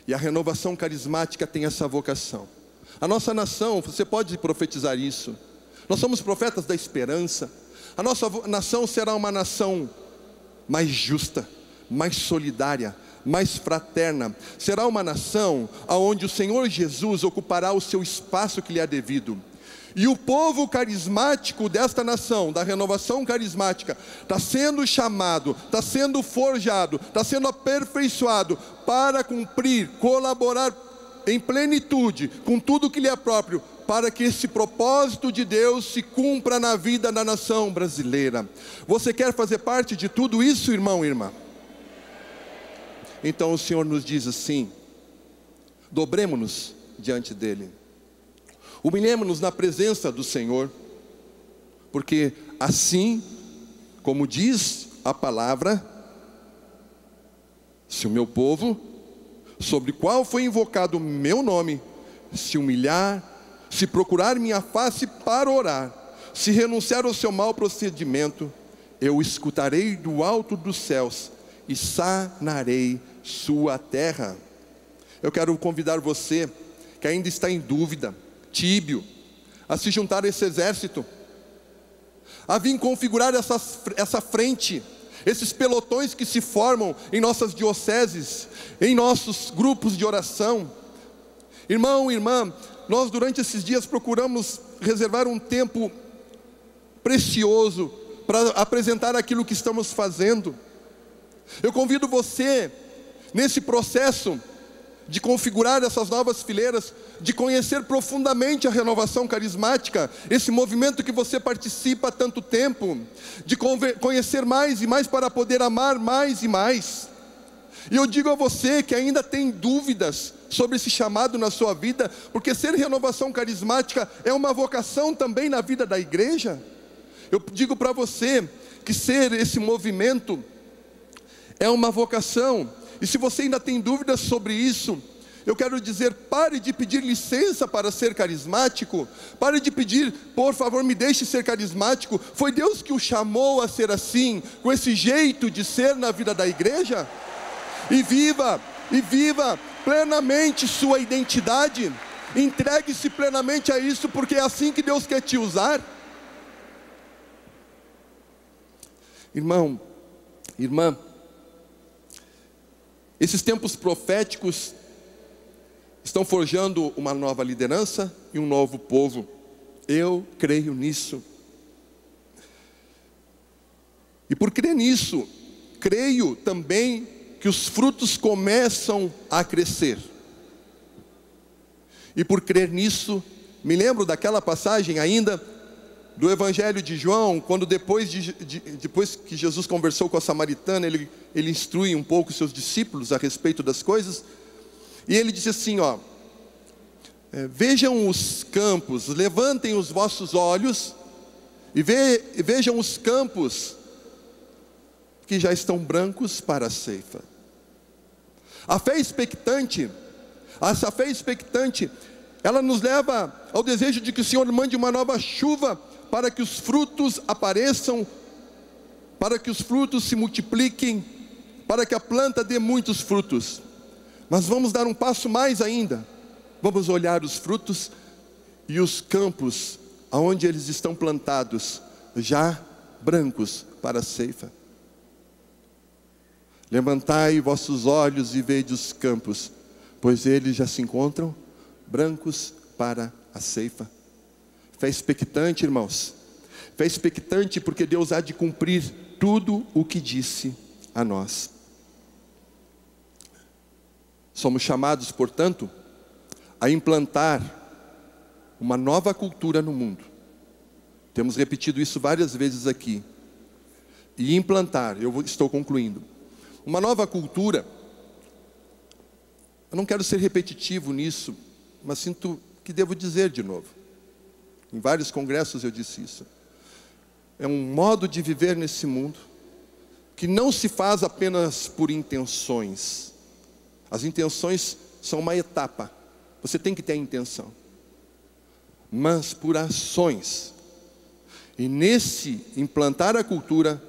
E a renovação carismática tem essa vocação. A nossa nação, você pode profetizar isso, nós somos profetas da esperança. A nossa nação será uma nação mais justa, mais solidária, mais fraterna. Será uma nação onde o Senhor Jesus ocupará o seu espaço que lhe é devido. E o povo carismático desta nação, da renovação carismática, está sendo chamado, está sendo forjado, está sendo aperfeiçoado para cumprir, colaborar em plenitude com tudo que lhe é próprio, para que esse propósito de Deus se cumpra na vida da nação brasileira. Você quer fazer parte de tudo isso, irmão e irmã? Então o Senhor nos diz assim: dobremo-nos diante dEle, humilhemo-nos na presença do Senhor, porque assim, como diz a palavra, se o meu povo, sobre o qual foi invocado o meu nome, se humilhar, se procurar minha face para orar, se renunciar ao seu mau procedimento, eu escutarei do alto dos céus e sanarei sua terra. Eu quero convidar você que ainda está em dúvida, tíbio, a se juntar a esse exército. a vir configurar essa frente, esses pelotões que se formam em nossas dioceses, em nossos grupos de oração. Irmão, irmã, nós durante esses dias procuramos reservar um tempo precioso para apresentar aquilo que estamos fazendo. Eu convido você, nesse processo de configurar essas novas fileiras, de conhecer profundamente a renovação carismática, esse movimento que você participa há tanto tempo, de conhecer mais e mais para poder amar mais e mais. E eu digo a você que ainda tem dúvidas sobre esse chamado na sua vida, porque ser renovação carismática é uma vocação também na vida da igreja. Eu digo para você que ser esse movimento é uma vocação. E se você ainda tem dúvidas sobre isso, eu quero dizer, pare de pedir licença para ser carismático. Pare de pedir, por favor, me deixe ser carismático. Foi Deus que o chamou a ser assim, com esse jeito de ser na vida da igreja. E viva plenamente sua identidade. Entregue-se plenamente a isso, porque é assim que Deus quer te usar. Irmão, irmã, esses tempos proféticos estão forjando uma nova liderança e um novo povo. Eu creio nisso. E por crer nisso, creio também que os frutos começam a crescer. E por crer nisso, me lembro daquela passagem ainda do Evangelho de João, quando depois que Jesus conversou com a samaritana, ele instrui um pouco seus discípulos a respeito das coisas, e ele disse assim, vejam os campos, levantem os vossos olhos, e vejam os campos, que já estão brancos para a ceifa. A fé expectante, essa fé expectante, ela nos leva ao desejo de que o Senhor mande uma nova chuva, para que os frutos apareçam, para que os frutos se multipliquem, para que a planta dê muitos frutos. Mas vamos dar um passo mais ainda. Vamos olhar os frutos e os campos, aonde eles estão plantados, já brancos para a ceifa. Levantai vossos olhos e vede os campos, pois eles já se encontram brancos para a ceifa. Fé expectante, irmãos. Fé expectante porque Deus há de cumprir tudo o que disse a nós. Somos chamados, portanto, a implantar uma nova cultura no mundo. Temos repetido isso várias vezes aqui. E implantar, eu estou concluindo, uma nova cultura. Eu não quero ser repetitivo nisso, mas sinto que devo dizer de novo. Em vários congressos eu disse isso. É um modo de viver nesse mundo que não se faz apenas por intenções. As intenções são uma etapa. Você tem que ter a intenção. Mas por ações. E nesse implantar a cultura,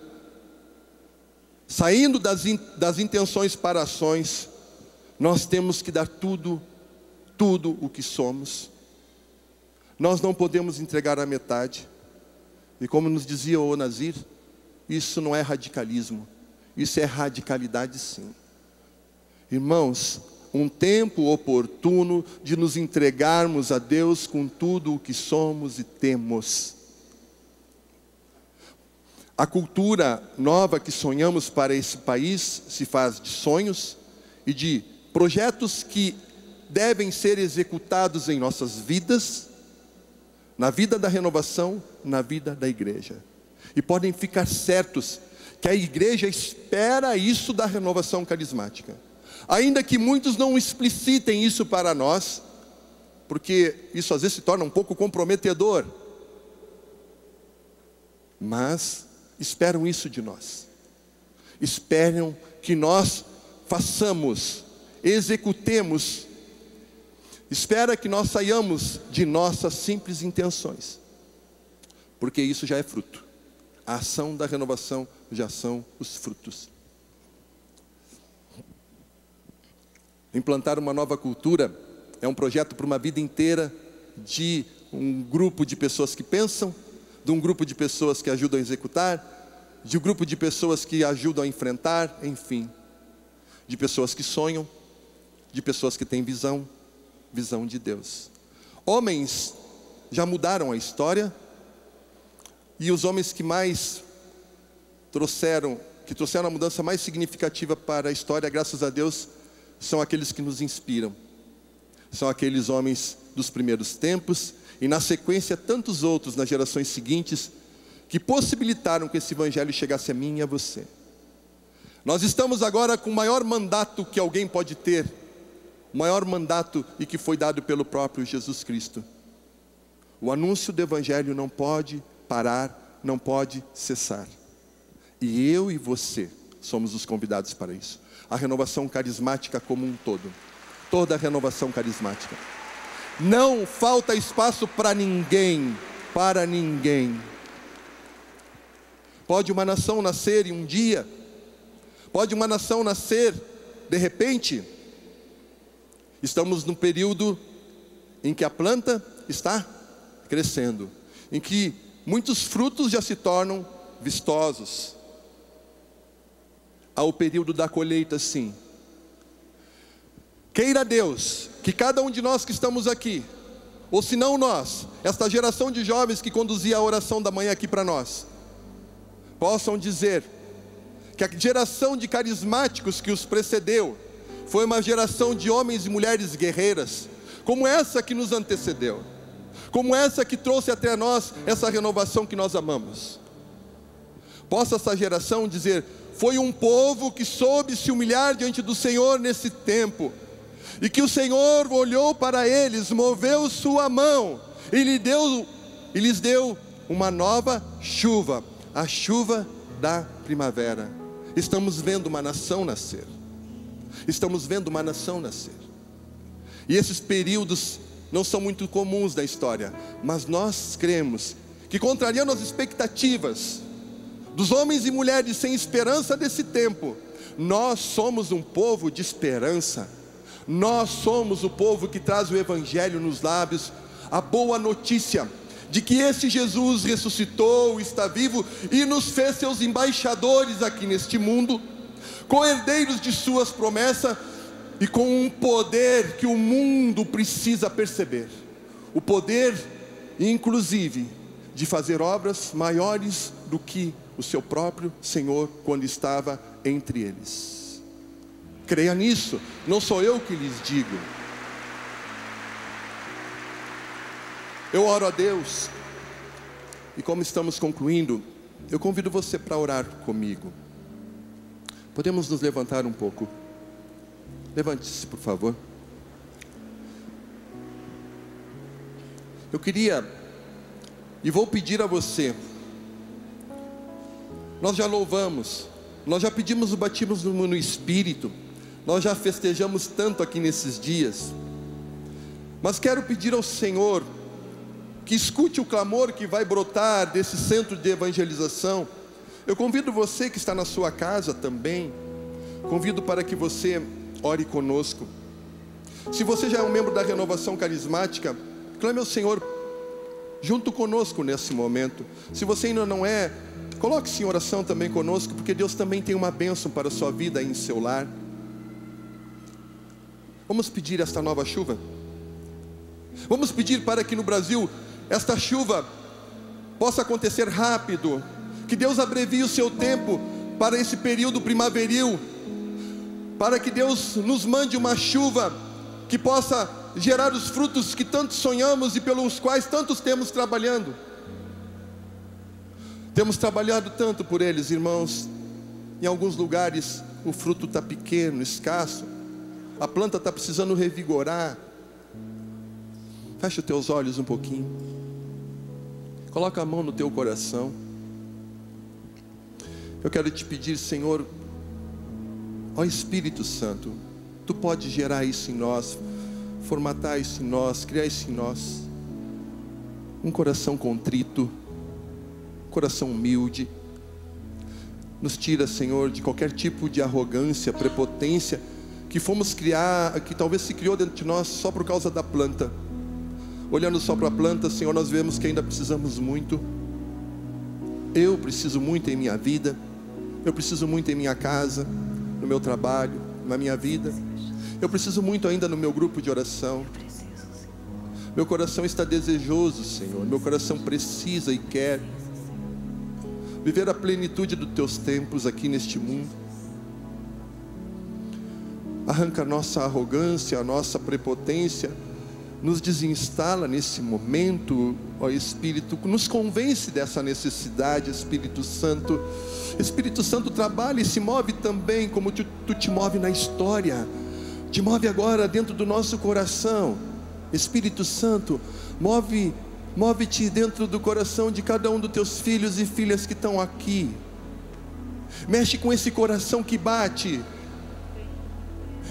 saindo das intenções para ações, nós temos que dar tudo o que somos. Nós não podemos entregar a metade. E como nos dizia o Nazir, isso não é radicalismo, isso é radicalidade sim. Irmãos, um tempo oportuno de nos entregarmos a Deus com tudo o que somos e temos. A cultura nova que sonhamos para esse país se faz de sonhos e de projetos que devem ser executados em nossas vidas, na vida da renovação, na vida da igreja. E podem ficar certos que a igreja espera isso da renovação carismática. Ainda que muitos não explicitem isso para nós, porque isso às vezes se torna um pouco comprometedor. Mas esperam isso de nós. Esperam que nós façamos, executemos. Espera que nós saiamos de nossas simples intenções, porque isso já é fruto. A ação da renovação já são os frutos. Implantar uma nova cultura é um projeto para uma vida inteira de um grupo de pessoas que pensam, de um grupo de pessoas que ajudam a executar, de um grupo de pessoas que ajudam a enfrentar, enfim, de pessoas que sonham, de pessoas que têm visão de Deus. Homens já mudaram a história, e os homens que trouxeram a mudança mais significativa para a história, graças a Deus, são aqueles que nos inspiram. São aqueles homens dos primeiros tempos, e na sequência tantos outros nas gerações seguintes, que possibilitaram que esse evangelho chegasse a mim e a você. Nós estamos agora com o maior mandato que alguém pode ter, o maior mandato, e que foi dado pelo próprio Jesus Cristo. O anúncio do evangelho não pode parar, não pode cessar. E eu e você somos os convidados para isso. A renovação carismática como um todo. Toda a renovação carismática. Não falta espaço para ninguém. Para ninguém. Pode uma nação nascer em um dia. Pode uma nação nascer de repente. Estamos num período em que a planta está crescendo. Em que muitos frutos já se tornam vistosos. Há o período da colheita, sim. Queira Deus que cada um de nós que estamos aqui, ou se não nós, esta geração de jovens que conduzia a oração da manhã aqui para nós, possam dizer que a geração de carismáticos que os precedeu foi uma geração de homens e mulheres guerreiras, como essa que nos antecedeu, como essa que trouxe até nós essa renovação que nós amamos. Possa essa geração dizer: foi um povo que soube se humilhar diante do Senhor nesse tempo, e que o Senhor olhou para eles, moveu sua mão e lhes deu uma nova chuva, a chuva da primavera. Estamos vendo uma nação nascer. Estamos vendo uma nação nascer. E esses períodos não são muito comuns na história, mas nós cremos que, contrariando as expectativas dos homens e mulheres sem esperança desse tempo, nós somos um povo de esperança. Nós somos o povo que traz o evangelho nos lábios, a boa notícia de que esse Jesus ressuscitou, está vivo e nos fez seus embaixadores aqui neste mundo, co-herdeiros de suas promessas e com um poder que o mundo precisa perceber. O poder, inclusive, de fazer obras maiores do que o seu próprio Senhor quando estava entre eles. Creia nisso, não sou eu que lhes digo. Eu oro a Deus, e como estamos concluindo, eu convido você para orar comigo. Podemos nos levantar um pouco? Levante-se, por favor. Eu queria, e vou pedir a você, nós já louvamos, nós já pedimos o batismo no Espírito, nós já festejamos tanto aqui nesses dias, mas quero pedir ao Senhor que escute o clamor que vai brotar desse centro de evangelização. Eu convido você que está na sua casa também, convido para que você ore conosco. Se você já é um membro da renovação carismática, clame ao Senhor junto conosco nesse momento. Se você ainda não é, coloque-se em oração também conosco, porque Deus também tem uma bênção para a sua vida aí em seu lar. Vamos pedir esta nova chuva. Vamos pedir para que no Brasil esta chuva possa acontecer rápido, que Deus abrevie o seu tempo para esse período primaveril, para que Deus nos mande uma chuva que possa gerar os frutos que tanto sonhamos e pelos quais tantos temos trabalhando. Temos trabalhado tanto por eles, irmãos. Em alguns lugares o fruto está pequeno, escasso, a planta está precisando revigorar. Fecha os teus olhos um pouquinho, coloca a mão no teu coração. Eu quero te pedir, Senhor, ó Espírito Santo, Tu pode gerar isso em nós, formatar isso em nós, criar isso em nós. Um coração contrito, coração humilde. Nos tira, Senhor, de qualquer tipo de arrogância, prepotência que fomos criar, que talvez se criou dentro de nós só por causa da planta. Olhando só para a planta, Senhor, nós vemos que ainda precisamos muito. Eu preciso muito em minha vida, eu preciso muito em minha casa, no meu trabalho, na minha vida. Eu preciso muito ainda no meu grupo de oração. Meu coração está desejoso, Senhor. Meu coração precisa e quer viver a plenitude dos teus tempos aqui neste mundo. Arranca a nossa arrogância, a nossa prepotência, nos desinstala nesse momento, ó Espírito, nos convence dessa necessidade, Espírito Santo. Espírito Santo, trabalha e se move também como tu te move na história. Te move agora dentro do nosso coração. Espírito Santo, move-te dentro do coração de cada um dos teus filhos e filhas que estão aqui. Mexe com esse coração que bate.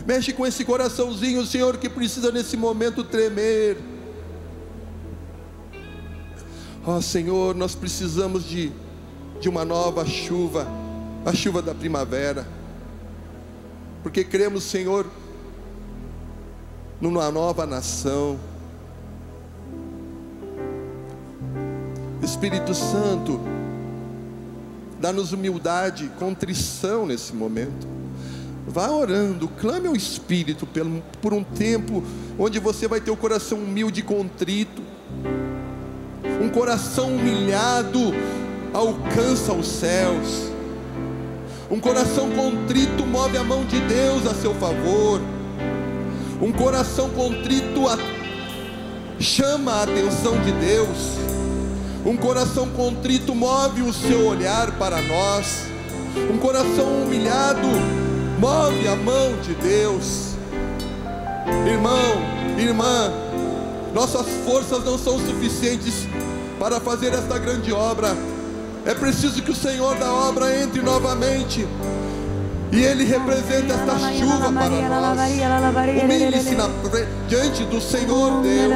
Mexe com esse coraçãozinho, Senhor, que precisa nesse momento tremer. Ó Senhor, nós precisamos de uma nova chuva, a chuva da primavera. Porque cremos, Senhor, numa nova nação. Espírito Santo, dá-nos humildade, contrição nesse momento. Vá orando, clame ao Espírito por um tempo onde você vai ter o coração humilde e contrito. Um coração humilhado alcança os céus. Um coração contrito move a mão de Deus a seu favor. Um coração contrito chama a atenção de Deus. Um coração contrito move o seu olhar para nós. Um coração humilhado move a mão de Deus. Irmão, irmã, nossas forças não são suficientes para fazer esta grande obra. É preciso que o Senhor da obra entre novamente, e Ele representa esta chuva para nós. Humilhe-se diante do Senhor Deus.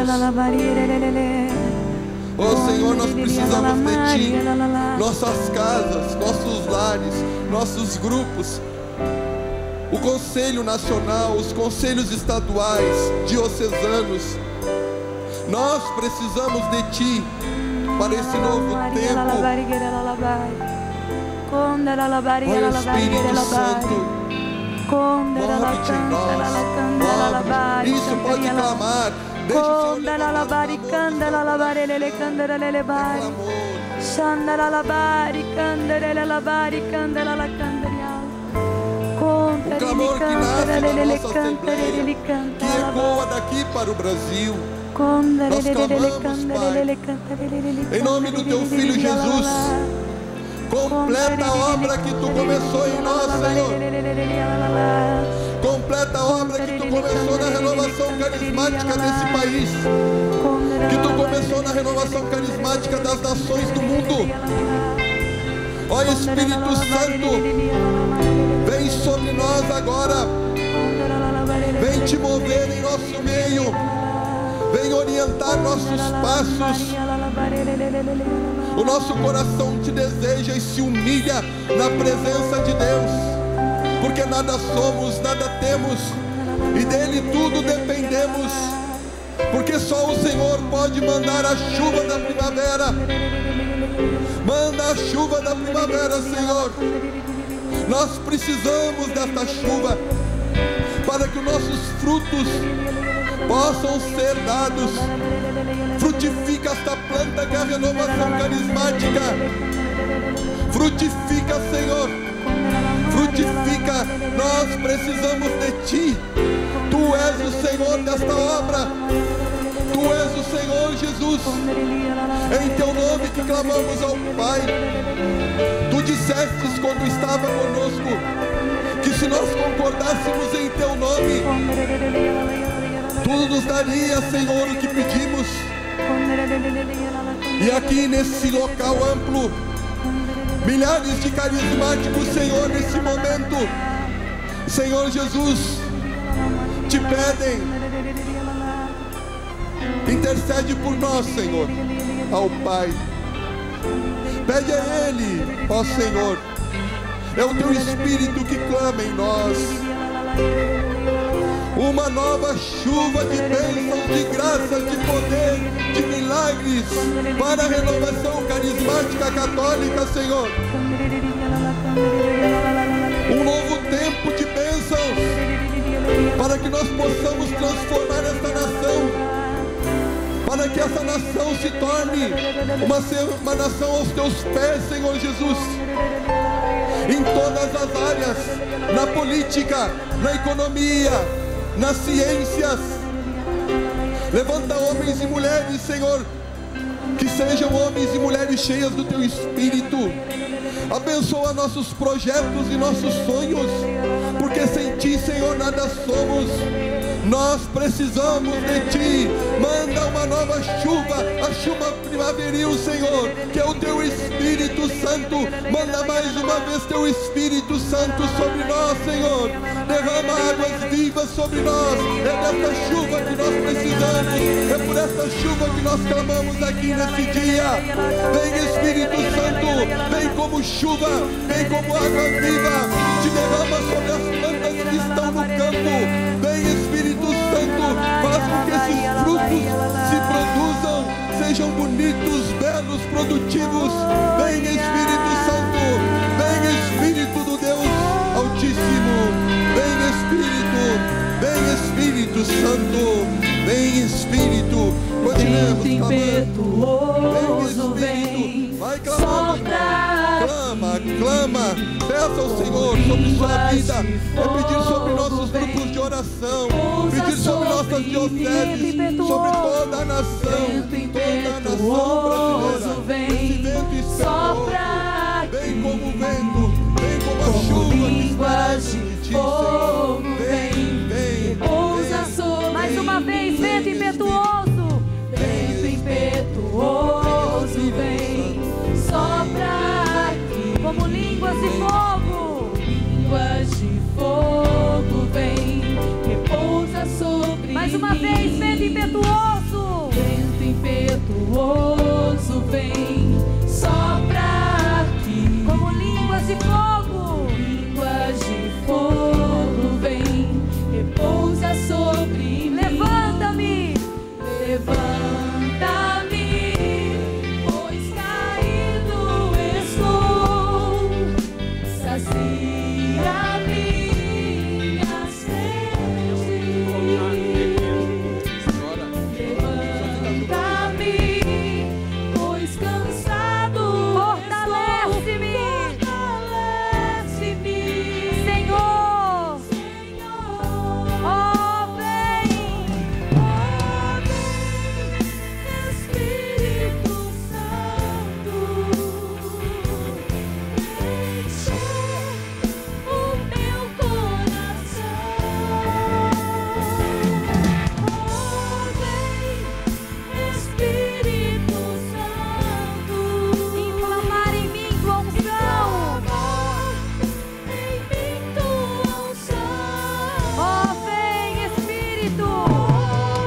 Oh Senhor, nós precisamos de Ti. Nossas casas, nossos lares, nossos grupos, o Conselho Nacional, os conselhos estaduais, diocesanos, nós precisamos de Ti para esse novo tempo. Ó Espírito Santo, move-te em nós, move. Isso, pode clamar. Deixa o Senhor um clamor que nasce da nossa Assembleia, que ecoa daqui para o Brasil. Nós clamamos, Pai, em nome do Teu Filho Jesus, completa a obra que Tu começou em nós, Senhor. Completa a obra que Tu começou na renovação carismática desse país, que Tu começou na renovação carismática das nações do mundo. Ó Espírito Santo, vem sobre nós agora, vem Te mover em nosso meio, vem orientar nossos passos. O nosso coração Te deseja e se humilha na presença de Deus, porque nada somos, nada temos, e dEle tudo dependemos, porque só o Senhor pode mandar a chuva da primavera. Manda a chuva da primavera, Senhor. Nós precisamos desta chuva para que os nossos frutos possam ser dados. Frutifica esta planta que é a renovação carismática. Frutifica, Senhor. Frutifica. Nós precisamos de Ti. Tu és o Senhor desta obra. Tu és o Senhor Jesus. Em Teu nome que clamamos ao Pai. Tu dissestes quando estava conosco que se nós concordássemos em Teu nome, Tu nos daria, Senhor, o que pedimos. E aqui nesse local amplo, milhares de carismáticos, Senhor, nesse momento, Senhor Jesus, Te pedem, intercede por nós, Senhor, ao Pai. Pede a Ele, ó Senhor, é o Teu Espírito que clama em nós. Uma nova chuva de bênçãos, de graça, de poder, de milagres, cidades, para a renovação carismática católica, Senhor. Um novo tempo de bênçãos, para que nós possamos transformar esta nação, para que essa nação se torne uma nação aos teus pés, Senhor Jesus, em todas as áreas, na política, na economia, nas ciências. Levanta homens e mulheres, Senhor, que sejam homens e mulheres cheias do teu Espírito. Abençoa nossos projetos e nossos sonhos, porque sem ti, Senhor, nada somos. Nós precisamos de ti. Manda uma nova chuva, a chuva primaveril, Senhor, que é o teu Espírito Santo. Manda mais uma vez teu Espírito Santo sobre nós, Senhor. Derrama águas vivas sobre nós. É dessa chuva que nós precisamos. É por essa chuva que nós clamamos aqui nesse dia. Vem, Espírito Santo, vem como chuva, vem como água viva. Te derrama sobre as plantas que estão no campo. Vem, Espírito Santo, faz com que esses frutos se produzam, sejam bonitos, belos, produtivos. Vem, Espírito Santo, vem, Espírito do Deus Altíssimo, vem, Espírito Santo, vem, Espírito. Continuemos clamando. Vem, Espírito, vai clamando. Clama, peça ao Senhor sobre sua vida. É pedir sobre nossos grupos de oração, pedir sobre nossas dioceses, sobre toda a nação brasileira. Esse vento sopra, vem como o vento, vem como a chuva que está sobre ti, Senhor. Vem, pousa sobre mais uma vez, vento impetuoso, vem, sopra como línguas de fogo. Línguas de fogo, vem, repousa sobre mais uma vez, vento impetuoso. Vento impetuoso, vem, sopra aqui. Como línguas de fogo. Línguas de fogo, vem, repousa sobre mim. Levanta-me, levanta-me, pois caído estou. Sacia minha sede. Levanta-me, pois cansado fortalece-me, Senhor. oh vem, Espírito Santo, enche o meu coração. Vem, Espírito Santo, inflamar em mim tua unção. em mim tua unção. Oh, vem, Espírito,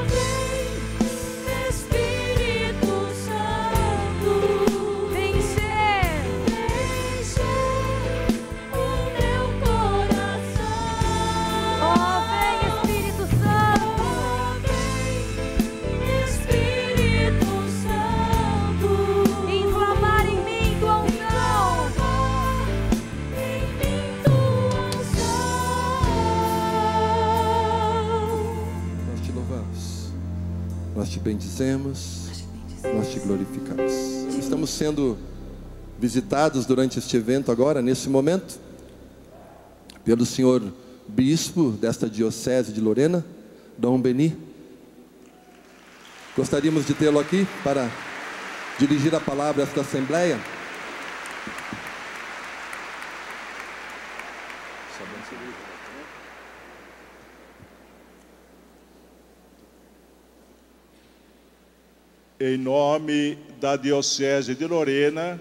Vem, Espírito Santo, vem encher enche o meu coração. oh, vem, Espírito Santo, Vem, Espírito Santo, inflamar em mim tua unção. em mim tua unção. Nós te louvamos, nós te bendizemos, nós te glorificamos. Estamos sendo visitados durante este evento agora, nesse momento, pelo senhor bispo desta diocese de Lorena, Dom Beni. Gostaríamos de tê-lo aqui para dirigir a palavra a esta assembleia. Em nome da Diocese de Lorena,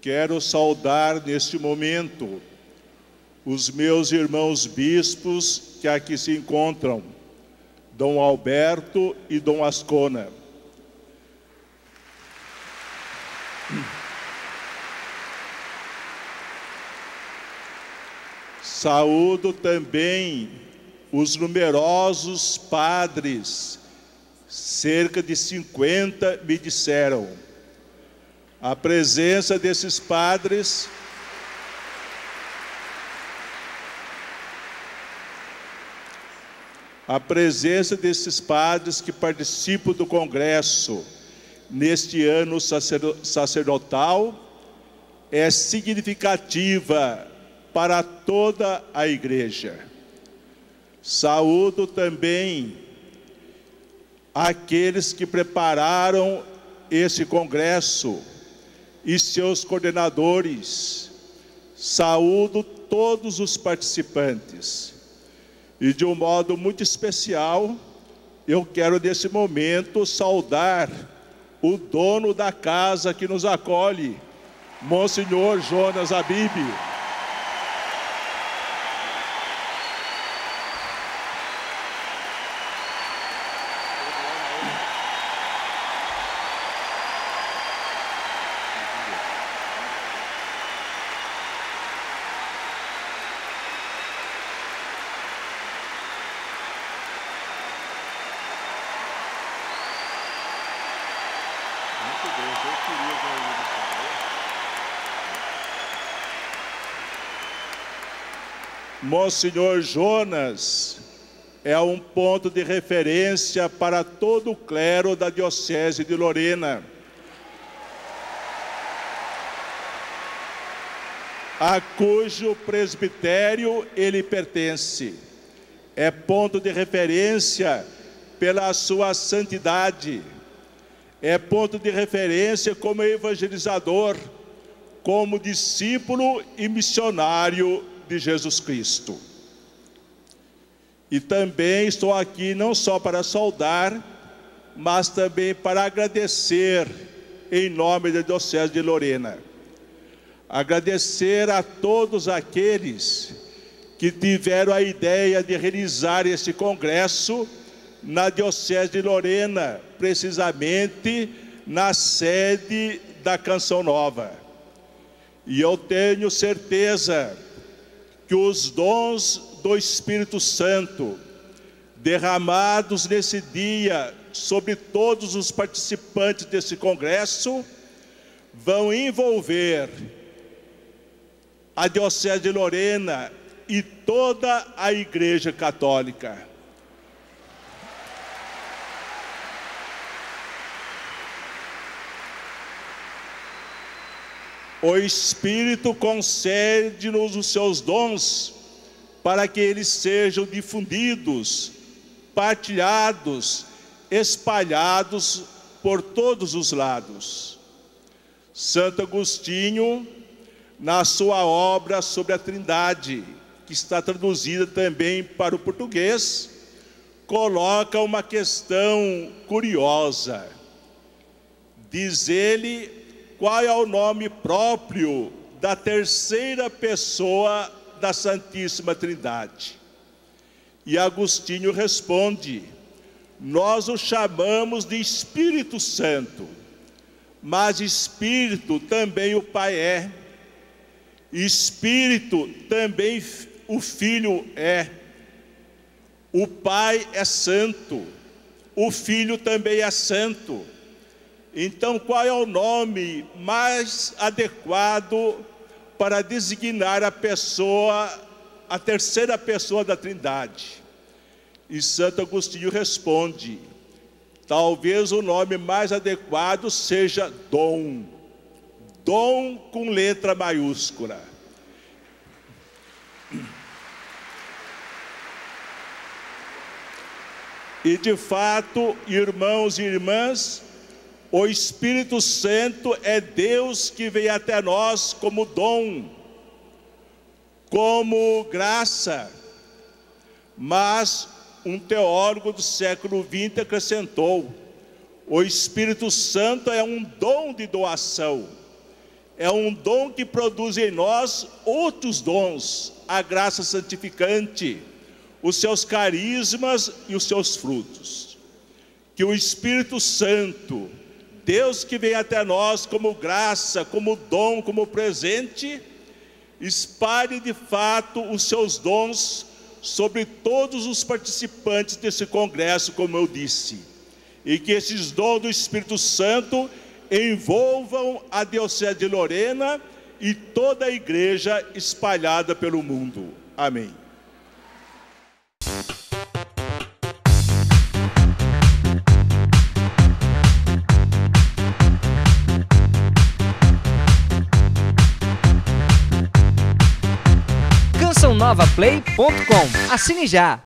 quero saudar neste momento os meus irmãos bispos que aqui se encontram, Dom Alberto e Dom Ascona. Saúdo também os numerosos padres, Cerca de 50 me disseram. A presença desses padres que participam do congresso neste ano sacerdotal é significativa para toda a igreja. Saúdo também aqueles que prepararam esse congresso e seus coordenadores. Saúdo todos os participantes. E de um modo muito especial, eu quero nesse momento saudar o dono da casa que nos acolhe, Monsenhor Jonas Abib. Monsenhor Jonas é um ponto de referência para todo o clero da Diocese de Lorena, a cujo presbitério ele pertence. É ponto de referência pela sua santidade, é ponto de referência como evangelizador, como discípulo e missionário de Jesus Cristo. E também estou aqui não só para saudar, mas também para agradecer em nome da Diocese de Lorena. Agradecer a todos aqueles que tiveram a ideia de realizar esse congresso na Diocese de Lorena, precisamente na sede da Canção Nova. E eu tenho certeza que os dons do Espírito Santo derramados nesse dia sobre todos os participantes desse congresso vão envolver a Diocese de Lorena e toda a Igreja Católica. O Espírito concede-nos os seus dons para que eles sejam difundidos, partilhados, espalhados por todos os lados. Santo Agostinho, na sua obra sobre a Trindade, que está traduzida também para o português, coloca uma questão curiosa. Diz ele: qual é o nome próprio da terceira pessoa da Santíssima Trindade? E Agostinho responde: nós o chamamos de Espírito Santo, mas Espírito também o Pai é, Espírito também o Filho é, o Pai é santo, o Filho também é santo. Então, qual é o nome mais adequado para designar a pessoa, a terceira pessoa da Trindade? E Santo Agostinho responde: talvez o nome mais adequado seja dom. Dom com letra maiúscula. E de fato, irmãos e irmãs, o Espírito Santo é Deus que vem até nós como dom, como graça. Mas um teólogo do século XX acrescentou: o Espírito Santo é um dom de doação, é um dom que produz em nós outros dons, a graça santificante, os seus carismas e os seus frutos. Que o Espírito Santo, Deus que vem até nós como graça, como dom, como presente, espalhe de fato os seus dons sobre todos os participantes desse congresso, como eu disse. e que esses dons do Espírito Santo envolvam a Diocese de Lorena e toda a igreja espalhada pelo mundo. Amém. cançãonovaplay.com. Assine já!